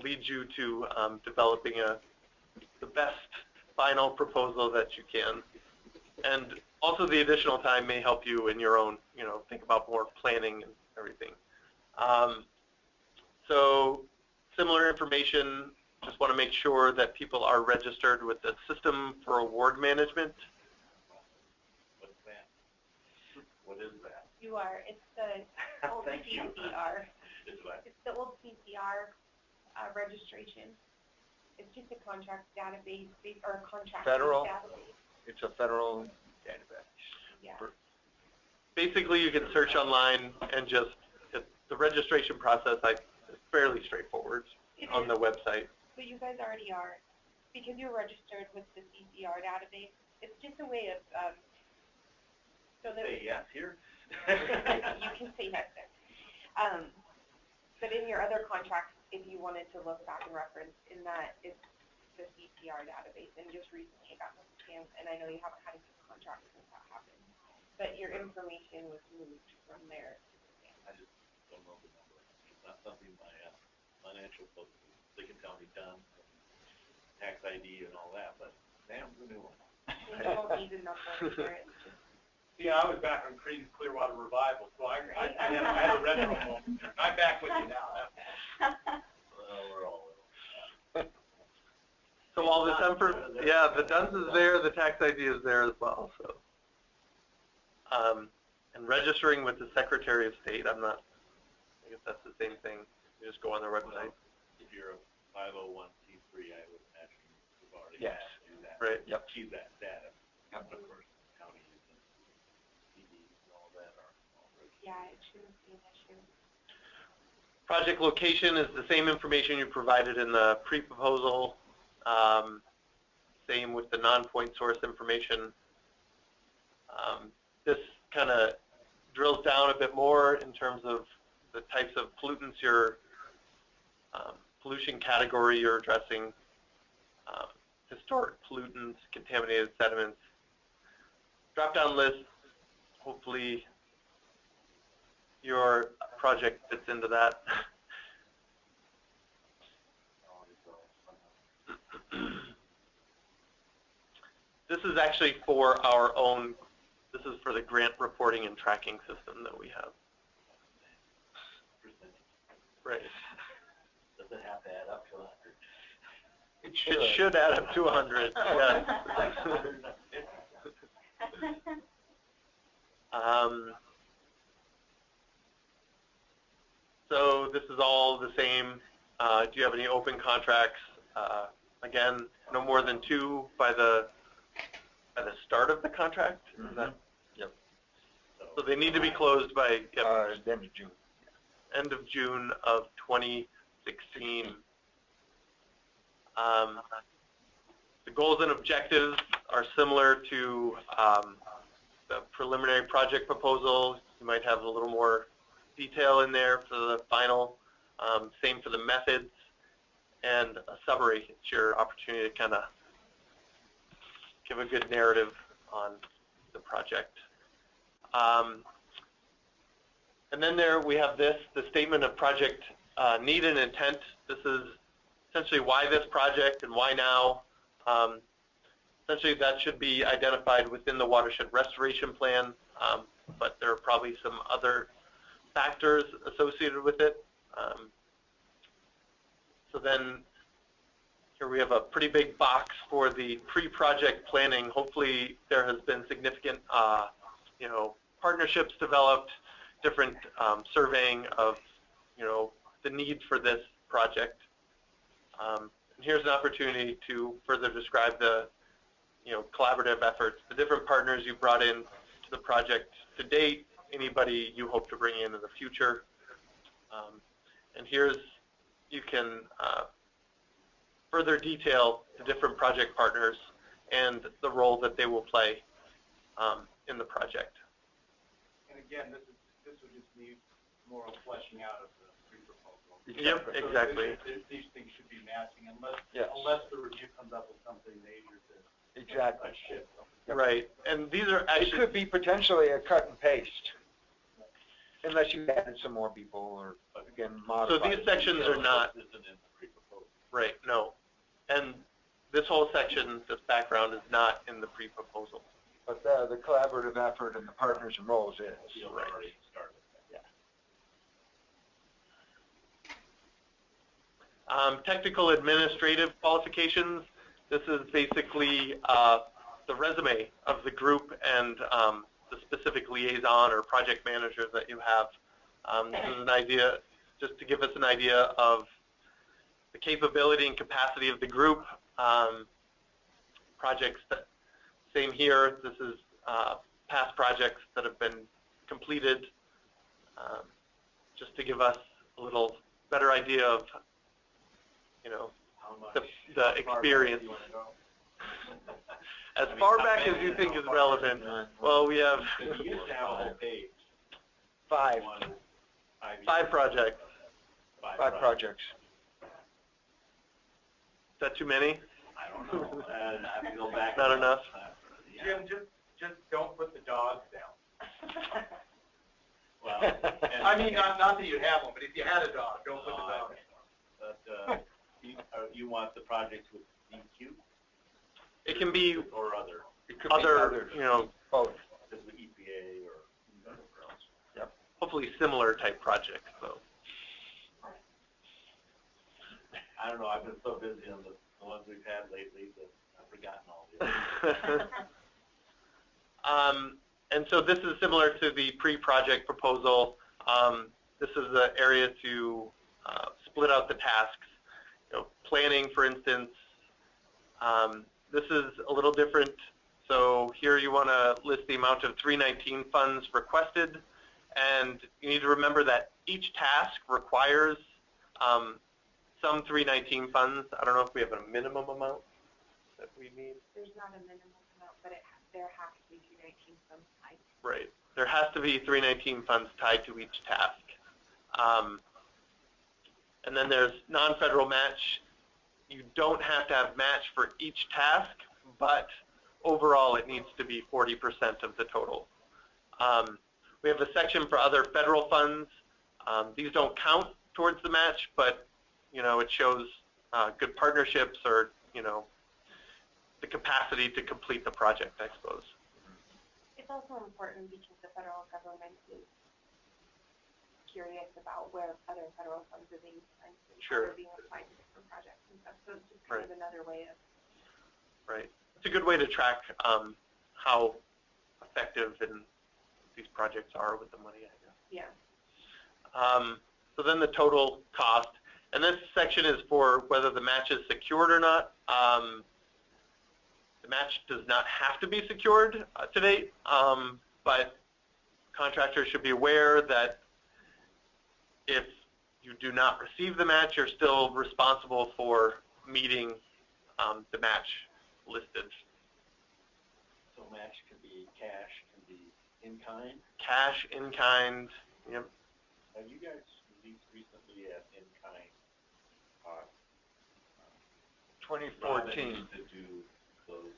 lead you to developing the best final proposal that you can. And also the additional time may help you in your own, think about more planning and everything. So similar information, just want to make sure that people are registered with the System for Award Management. what's that? What is that? You are, it's the old Thank you. CCR. It's what? It's the old CCR registration. It's just a contract database, or a contract Federal? database. It's a federal database. Yeah. Basically, you can search online and just, the registration process is fairly straightforward on the website. But you guys already are, because you're registered with the CCR database. It's just a way of, so that Say yes here? you can say yes there. But in your other contracts, if you wanted to look back and reference in that, it's the CCR database, and just recently it got scanned, and I know you haven't had a good contract since that happened. But your information was moved from there. I just don't know the number. It's not something my financial folks, they can tell me done, tax ID and all that, but damn, the new one. You don't need a number for it. It's just, Yeah, I was back on Crazy Clearwater Revival, so I had a retro moment. I'm back with you now. Well, we're all So all the the DUNS is there, the tax ID is there as well. So, and registering with the Secretary of State, I guess that's the same thing. You just go on their website. If you're a 501c3, I would imagine you've already Yes. had to do that. Right. Yep. Achieve that status. Yep. Of course, counties and CDs and all that are already. yeah, it shouldn't be an issue. Project location is the same information you provided in the pre-proposal. Same with the non-point source information. This kind of drills down a bit more in terms of the types of pollutants pollution category you're addressing, historic pollutants, contaminated sediments. Drop-down list, hopefully your project fits into that. This is actually for our own, this is for the grant reporting and tracking system that we have. Right. Does it have to add up to 100? It should add up to 100. Yeah. So this is all the same. Do you have any open contracts? Again, no more than 2 by the start of the contract. Is that? Yep. So they need to be closed by the end of June. end of June of 2016. The goals and objectives are similar to the preliminary project proposal. You might have a little more detail in there for the final. Same for the methods and a summary. It's your opportunity to kind of give a good narrative on the project. And then there we have this, the statement of project need and intent. This is essentially why this project and why now. Essentially that should be identified within the watershed restoration plan, but there are probably some other factors associated with it. So then here we have a pretty big box for the pre-project planning. Hopefully there has been significant partnerships developed, different surveying of the need for this project. And here's an opportunity to further describe the collaborative efforts, the different partners you brought in to the project to date, anybody you hope to bring in the future. And here's, you can further detail the different project partners and the role that they will play in the project. And again, this would just need more fleshing out of the pre-proposal. Yep, exactly. So these things should be matching unless Yes. unless the review comes up with something major to Exactly. shift. Right, and these are It actually, could be potentially a cut and paste, unless you added some more people or, again, so modified. these sections are not, Isn't in the pre-proposal. right, no. And this whole section, this background is not in the pre-proposal. But the collaborative effort and the partners and roles is. You've already started. Technical administrative qualifications. This is basically the resume of the group and the specific liaison or project manager that you have. This is an idea, just to give us an idea of the capability and capacity of the group. Projects that, same here, this is past projects that have been completed, just to give us a little better idea of the experience. As far back as you think is relevant. Well, we have You used to have a whole page. 5 projects. Five projects. Is that too many? I don't know. And I have to go back. Not enough? Yeah. Jim, just don't put the dogs down. Well, I mean, not that you'd have one, but if you had a dog, don't put the dog down. But you want the projects with DQ It can be or other? It could be other, others. Both. Just with EPA or whatever else. Yep. hopefully similar type projects, though. I don't know, I've been so busy on the ones we've had lately that I've forgotten all the others. And so this is similar to the pre-project proposal. This is the area to split out the tasks. Planning, for instance, this is a little different. So here you want to list the amount of 319 funds requested, and you need to remember that each task requires some 319 funds. I don't know if we have a minimum amount that we need. There's not a minimum amount, but there has to be 319 funds tied. Right. There has to be 319 funds tied to each task. And then there's non-federal match. You don't have to have match for each task, but overall it needs to be 40% of the total. We have a section for other federal funds. These don't count towards the match, but it shows good partnerships or the capacity to complete the project, I suppose. It's also important because the federal government is curious about where other federal funds are being spent and how Sure. they're being applied to different projects and stuff. So it's just kind Right. of another way of. Right. It's a good way to track how effective these projects are with the money, I guess. Yeah. So then the total cost, and this section is for whether the match is secured or not. The match does not have to be secured to date, but contractors should be aware that if you do not receive the match, you're still responsible for meeting the match listed. So match can be cash, can be in kind. Cash, in kind, yep. Have you guys released recently an in-kind 2014. to do those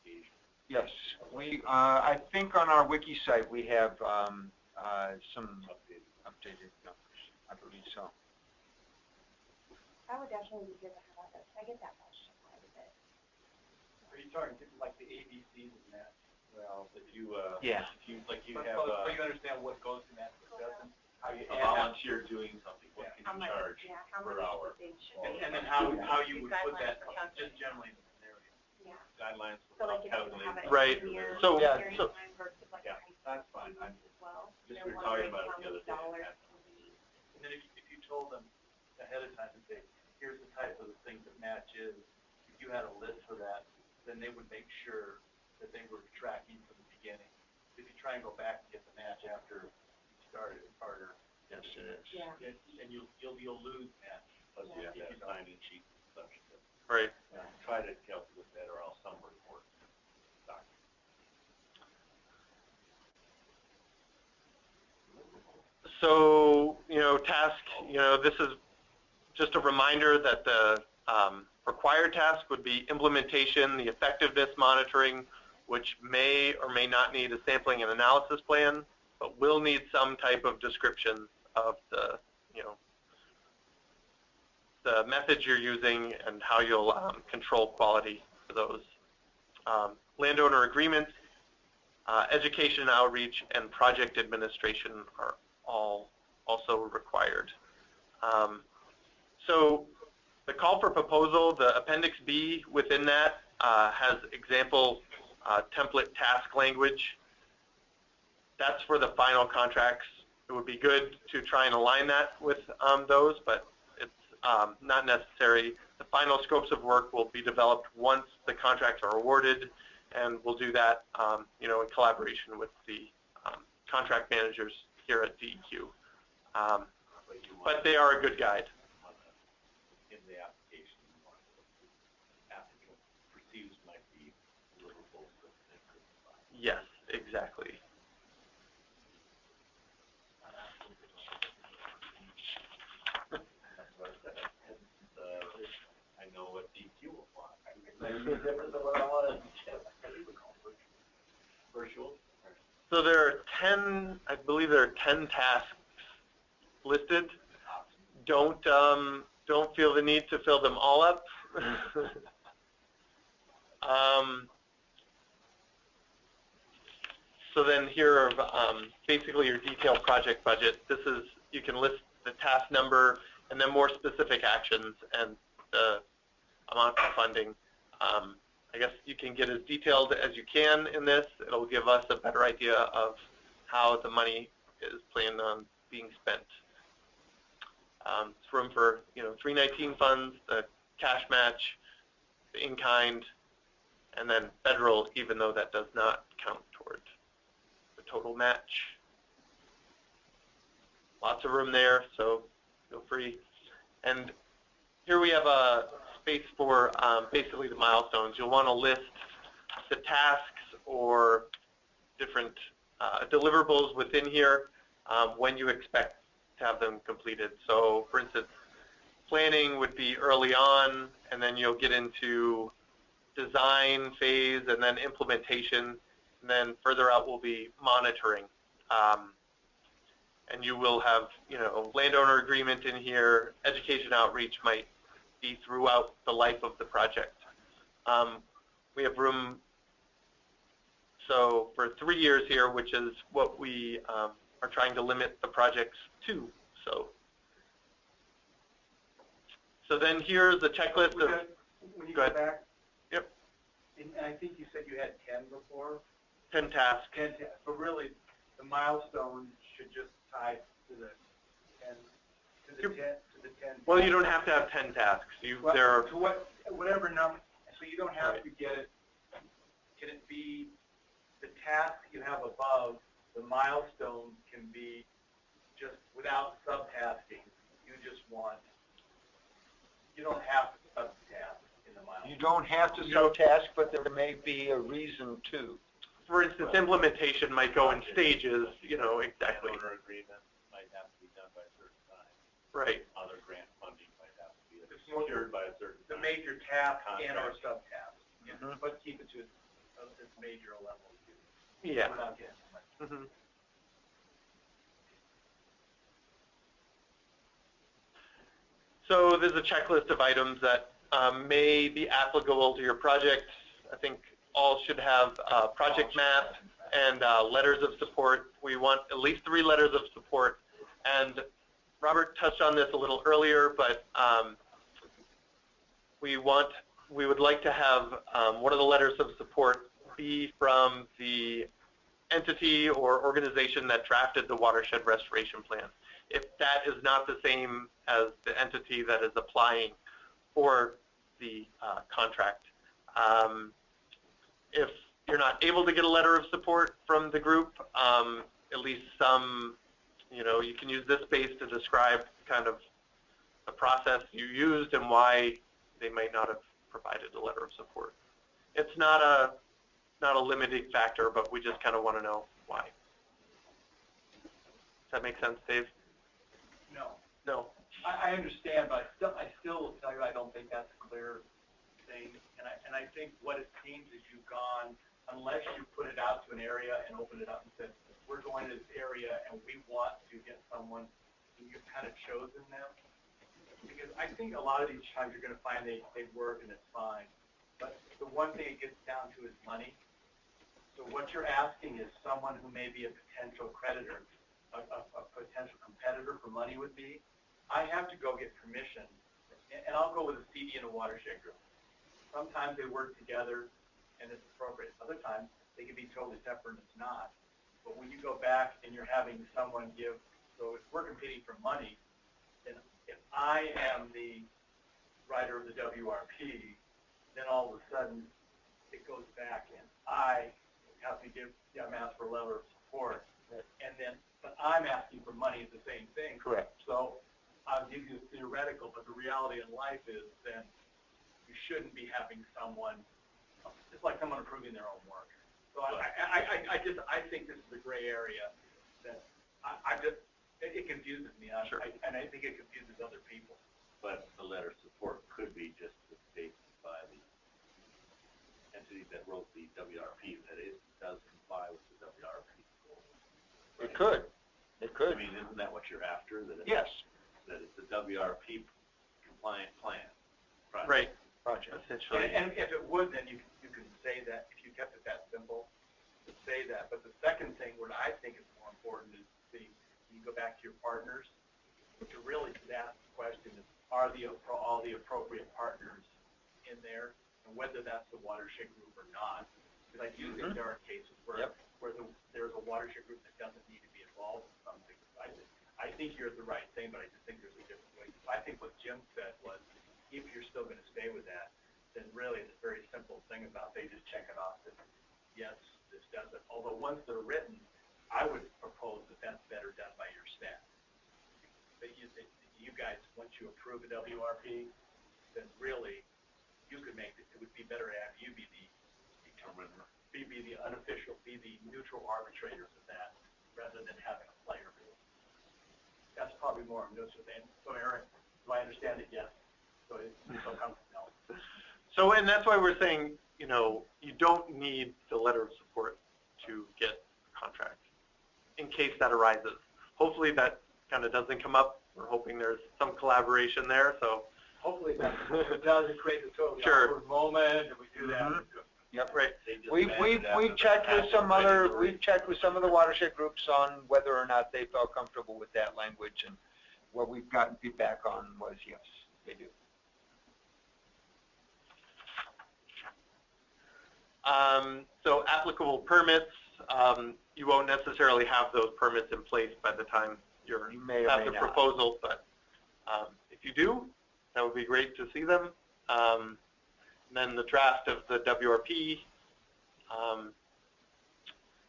engagements? Yes, we. I think on our wiki site we have some updated numbers. I believe so. I would definitely be good to have that. I get that question quite a bit. Are you talking like the ABCs and that? Well, if you Yeah. if you like you But have you understand what goes in that discussion? How you a volunteer doing something, what can How you much? charge Yeah. How per much hour? would they And then how you would put that just generally in the scenario. Yeah. Guidelines So for like if you have calculating. an Right. engineer, So- engineering so- time versus like Yeah, a high school that's fine. student as well. Just They're we were talking wondering about how it the other many day. dollars can be. And then if you told them ahead of time and say, here's the type of the things that match is, if you had a list for that, then they would make sure that they were tracking from the beginning. If you try and go back and get the match after you started, it's harder. Yes, it is. Yeah. And you'll lose match. Plus you have to have signing sheets and such. Right. Try to calculate that or else some report. So, task, this is just a reminder that the required task would be implementation, the effectiveness monitoring, which may or may not need a sampling and analysis plan, but will need some type of description of the methods you're using and how you'll control quality for those. Landowner agreements, education and outreach, and project administration are all also required. So the call for proposal, the Appendix B within that has example template task language. That's for the final contracts. It would be good to try and align that with those, but it's not necessary. The final scopes of work will be developed once the contracts are awarded, and we'll do that in collaboration with the contract managers here at DEQ. But they are a good guide. In the application, the applicant perceives might be deliverables that they could provide. Yes, exactly. That's what I said. I know what DQ will want. Maybe different than what I wanted to get. Virtual. So there are 10, I believe there are 10 tasks listed. Don't feel the need to fill them all up. So then here are basically your detailed project budget. This is, you can list the task number and then more specific actions and the amount of funding. I guess you can get as detailed as you can in this. It'll give us a better idea of how the money is planned on being spent. It's room for 319 funds, the cash match, the in-kind, and then federal, even though that does not count toward the total match. Lots of room there, so feel free. And here we have a space for basically the milestones. You'll want to list the tasks or different deliverables within here when you expect to have them completed. So for instance, planning would be early on, and then you'll get into design phase and then implementation, and then further out will be monitoring. And you will have, landowner agreement in here. Education outreach might be throughout the life of the project. We have room, so for 3 years here, which is what we are trying to limit the projects to. So then here's a checklist of. When you go go ahead. back, Yep. and I think you said you had 10 before. 10 tasks. 10 tasks. So really, the milestone should just tie to the 10. To the 10. Well, you don't have to have 10 tasks. Well, there are. to whatever number. So you don't have to get it. Can it be the task you have above? The milestone can be just without subtasking. You just want. You don't have to subtask in the milestone. You don't have to subtask, but there may be a reason to. For instance, implementation might go in stages, exactly. Landowner agreement might have to be done by a certain time. Right. Other grant funding might have to be more secured by a certain the time. major task and or Contract. subtask. Mhm. Let's keep it to as major a level as you. Yeah. Without getting too much. Mm-hmm. So there's a checklist of items that may be applicable to your project. I think all should have a project map and letters of support. We want at least 3 letters of support. And Robert touched on this a little earlier, but we would like to have one of the letters of support be from the entity or organization that drafted the watershed restoration plan. If that is not the same as the entity that is applying for the contract. If you're not able to get a letter of support from the group, at least some, you can use this space to describe kind of the process you used and why they might not have provided a letter of support. It's not a limiting factor, but we just kind of want to know why. Does that make sense, Dave? No. No. I understand, but I still tell you I don't think that's a clear thing. And I think what it seems is you've gone, unless you put it out to an area and open it up and said, we're going to this area and we want to get someone, and you've kind of chosen them. Because I think a lot of these times you're going to find they work and it's fine. But the one thing it gets down to is money. So what you're asking is someone who may be a potential creditor, a potential competitor for money would be. I have to go get permission, and I'll go with a CD and a watershed group. Sometimes they work together and it's appropriate. Other times they can be totally separate and it's not. But when you go back and you're having someone give, so if we're competing for money, then if I am the writer of the WRP, then all of a sudden it goes back and I have to give, I'm asked for a letter of support, and then, but I'm asking for money at the same thing. Correct. So I'll give you a theoretical, but the reality in life is then you shouldn't be having someone, it's like someone approving their own work. So I think this is a gray area that it confuses me, Sure. and I think it confuses other people. But the letter of support could be just the statement by the entity that wrote the WRP that it does comply with the WRP goals. It could. It could. I mean, isn't that what you're after? That it's, Yes. That it's a WRP compliant plan. Right. Project. Essentially. And if it would, then you can say that, if you kept it that simple, to say that. But the second thing, what I think is more important is you go back to your partners, but you really should ask the question is, are all the appropriate partners in there, and whether that's the watershed group or not. Because I do think there are cases where there's a watershed group that doesn't need to be involved in something. I think you're at the right thing, but I just think there's a different way. I think what Jim said was, if you're still going to stay with that, then really it's a very simple thing about they just check it off that, yes, this does it. Although once they're written, I would propose that that's better done by your staff. That you guys, once you approve a WRP, then really you could make it would be better to have you be the determiner, be the unofficial, be the neutral arbitrators of that, rather than having a player. That's probably more of a neutral thing. So Eric, do I understand it? Yes. So it's no. So, and that's why we're saying, you don't need the letter of support to get a contract in case that arises. Hopefully that kind of doesn't come up. We're hoping there's some collaboration there. So hopefully that if it does, it creates a totally Sure. awkward moment, and we do that. Yep. Right. They just We've banded after we've the checked with fact some already, other Lori. we've checked with some of the watershed groups on whether or not they felt comfortable with that language, and what we've gotten feedback on was yes, they do. So applicable permits, you won't necessarily have those permits in place by the time you may or have may the not. proposal, but if you do, that would be great to see them. And then the draft of the WRP,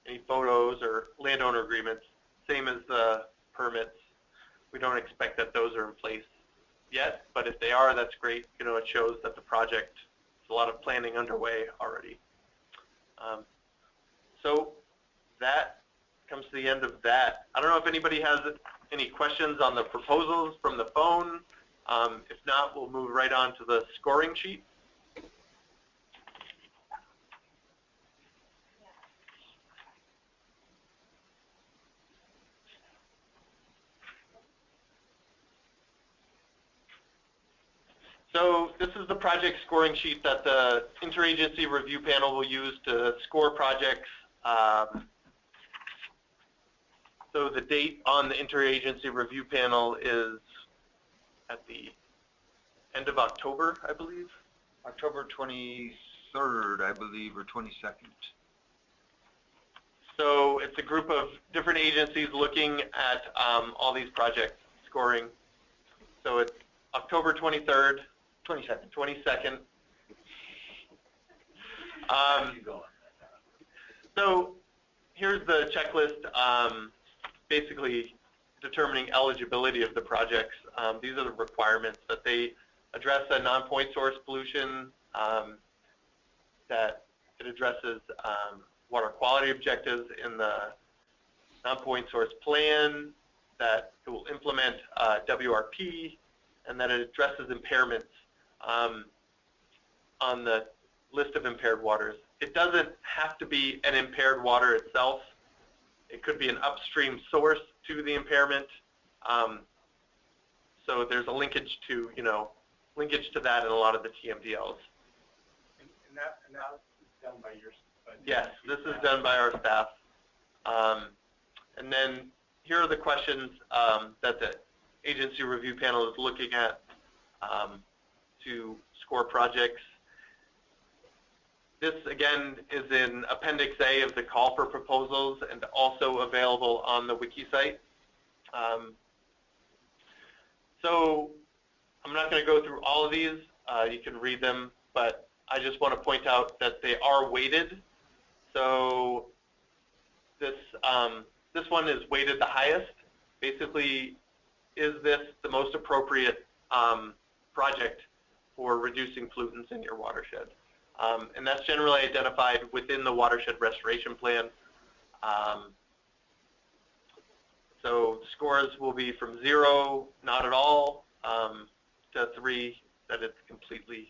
any photos or landowner agreements, same as the permits. We don't expect that those are in place yet, but if they are, that's great. You know, it shows that the project, there's a lot of planning underway already. So that comes to the end of that. I don't know if anybody has any questions on the proposals from the phone. If not, we'll move right on to the scoring sheet. So this is the project scoring sheet that the interagency review panel will use to score projects. So the date on the interagency review panel is at the end of October, I believe. October 23rd, I believe, or 22nd. So it's a group of different agencies looking at all these projects scoring. So it's October 23rd, 22nd. So here's the checklist, basically determining eligibility of the projects. These are the requirements that they address a non-point source pollution, that it addresses water quality objectives in the non-point source plan, that it will implement WRP, and that it addresses impairments on the list of impaired waters. It doesn't have to be an impaired water itself. It could be an upstream source to the impairment. So there's a linkage to, linkage to that in a lot of the TMDLs. And that is done by your Yes, this is done by our staff. And then here are the questions that the agency review panel is looking at to score projects. This, again, is in Appendix A of the call for proposals and also available on the wiki site. So I'm not going to go through all of these. You can read them, but I just want to point out that they are weighted. So this one is weighted the highest. Basically, is this the most appropriate project for reducing pollutants in your watershed? And that's generally identified within the watershed restoration plan. So scores will be from 0, not at all, to 3, that it's completely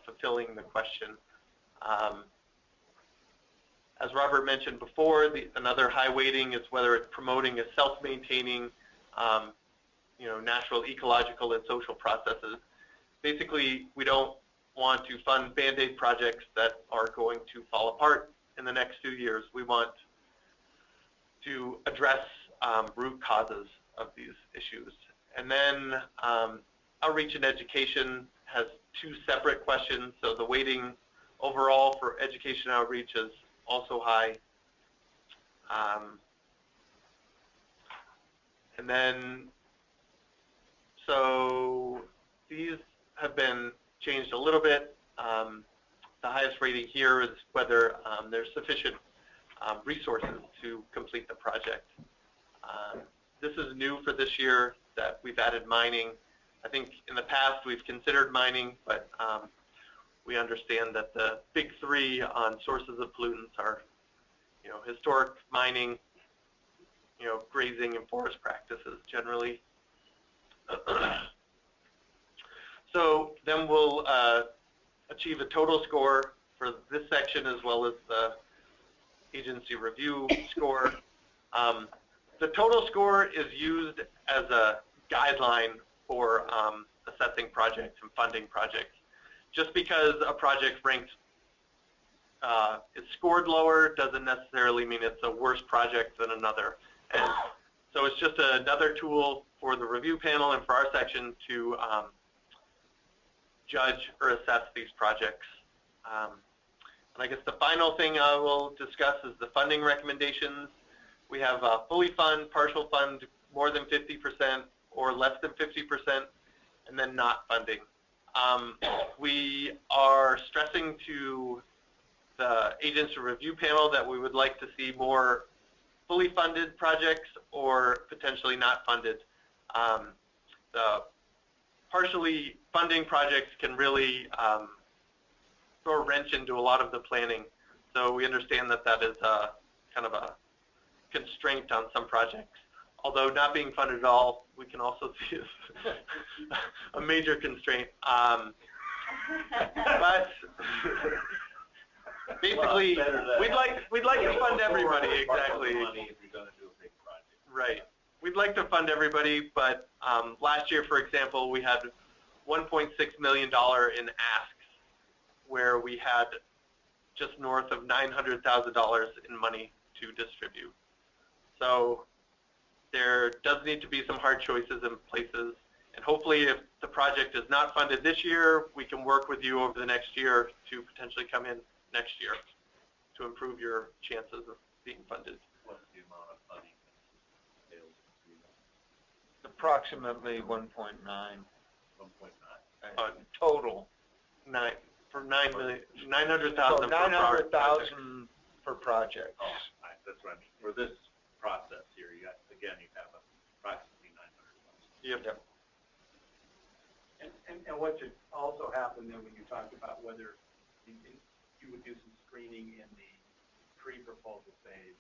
fulfilling the question. As Robert mentioned before, another high weighting is whether it's promoting a self-maintaining, natural, ecological, and social processes. Basically, we don't want to fund Band-Aid projects that are going to fall apart in the next few years. We want to address root causes of these issues. And then outreach and education has 2 separate questions. So the weighting overall for education outreach is also high. And then, so these have been changed a little bit. The highest rating here is whether there's sufficient resources to complete the project. This is new for this year that we've added mining. I think in the past we've considered mining, but we understand that the big 3 on sources of pollutants are, historic mining, grazing and forest practices generally. So then we'll achieve a total score for this section as well as the agency review score. The total score is used as a guideline for assessing projects and funding projects. Just because a project ranks it's scored lower doesn't necessarily mean it's a worse project than another. And so it's just another tool for the review panel and for our section to judge or assess these projects. And I guess the final thing I will discuss is the funding recommendations. We have fully fund, partial fund, more than 50% or less than 50%, and then not funding. We are stressing to the agency review panel that we would like to see more fully funded projects or potentially not funded. The partially funding projects can really throw a wrench into a lot of the planning. So we understand that that is kind of a constraint on some projects. Although not being funded at all, we can also see as a major constraint. But basically, we'd like to fund everybody. Exactly. Right. We'd like to fund everybody, but last year, for example, we had $1.6 million in asks, where we had just north of $900,000 in money to distribute. So there does need to be some hard choices in places, and hopefully if the project is not funded this year, we can work with you over the next year to potentially come in next year to improve your chances of being funded. What's the amount of money? Approximately 1.9. 1.9. Total. For 900,000 So 900,000 per project. Oh, that's what I mean. For this process here, you have approximately 900,000. Yep. And what should also happen then when you talk about whether you would do some screening in the pre-proposal phase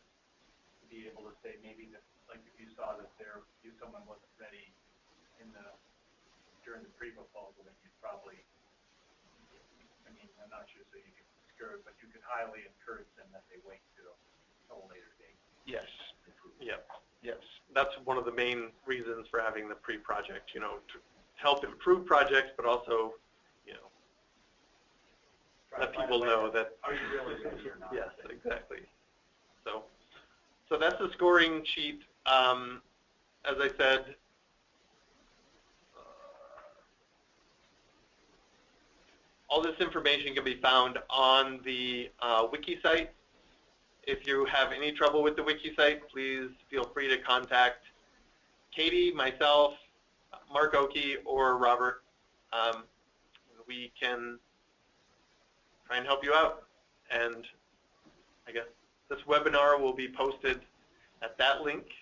to be able to say maybe that, like if you saw that someone wasn't ready during the pre-proposal, then you'd probably, I mean, I'm not sure so you could discourage, but you could highly encourage them that they wait till a later date. Yes. Yep. Yes. That's one of the main reasons for having the pre-project, to help improve projects, but also, let people know that. Are you really ready or not? Yes, exactly. So that's the scoring sheet. As I said, all this information can be found on the wiki site. If you have any trouble with the wiki site, please feel free to contact Katie, myself, Mark Oakey, or Robert. We can try and help you out. And I guess this webinar will be posted at that link,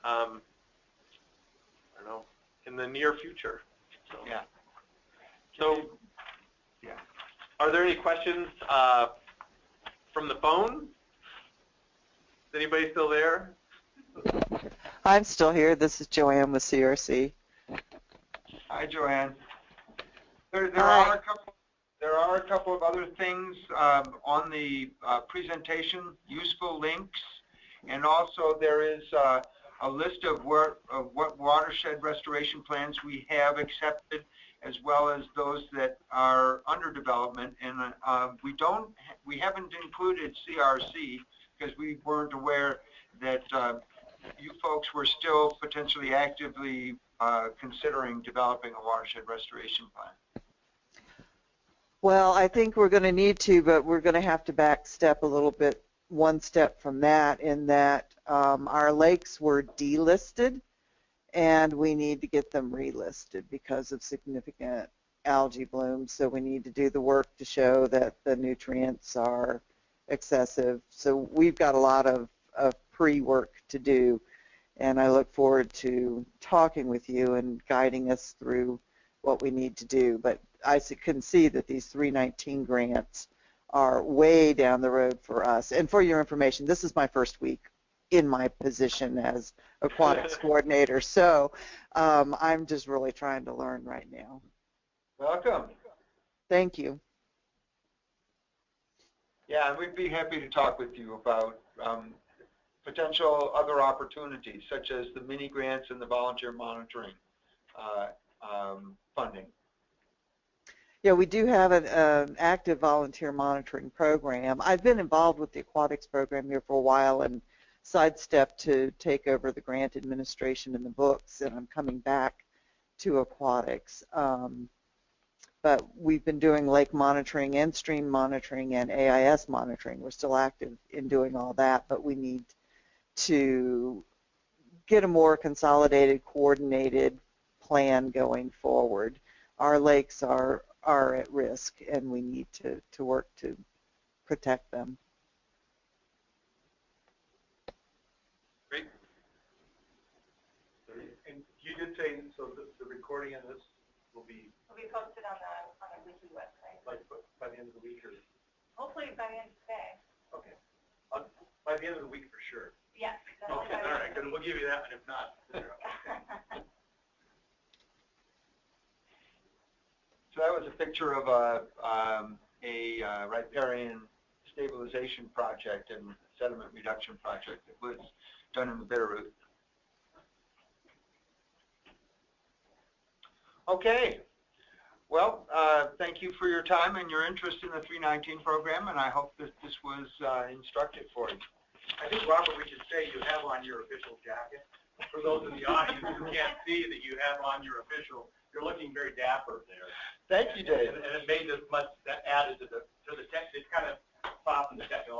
I don't know, in the near future. So, Yeah. So, yeah. Are there any questions from the phone? Is anybody still there? I'm still here. This is Joanne with CRC. Hi, Joanne. There Hi. are a couple of other things on the presentation, useful links, and also there is a list of what watershed restoration plans we have accepted, as well as those that are under development. And we haven't included CRC because we weren't aware that you folks were still potentially actively considering developing a watershed restoration plan. Well, I think we're going to need to, but we're going to have to back step a little bit, one step from that, in that our lakes were delisted, and we need to get them relisted because of significant algae blooms. So we need to do the work to show that the nutrients are excessive. So we've got a lot of pre-work to do, and I look forward to talking with you and guiding us through what we need to do. But I can see that these 319 grants are way down the road for us. And for your information, this is my first week in my position as aquatics coordinator, so I'm just really trying to learn right now. Welcome. Thank you. Yeah, and we'd be happy to talk with you about potential other opportunities, such as the mini grants and the volunteer monitoring funding. Yeah, we do have an active volunteer monitoring program. I've been involved with the aquatics program here for a while and sidestepped to take over the grant administration and the books, and I'm coming back to aquatics. But we've been doing lake monitoring and stream monitoring and AIS monitoring. We're still active in doing all that, but we need to get a more consolidated, coordinated plan going forward. Our lakes are at risk, and we need to work to protect them. Great. And you did say, so the recording of this will be posted on the wiki website. like by the end of the week, or? Hopefully by the end of today. Okay. By the end of the week for sure. Yes. Okay, all right, good. We'll give you that one if not. So that was a picture of a riparian stabilization project and sediment reduction project that was done in the Bitterroot. Okay. Well, thank you for your time and your interest in the 319 program, and I hope that this was instructive for you. I think, Robert, we should say you have on your official jacket. For those in the audience who can't see that you have on your official, you're looking very dapper there. Thank you, Dave. And it made this much, that added to the text, it kind of softened the technology.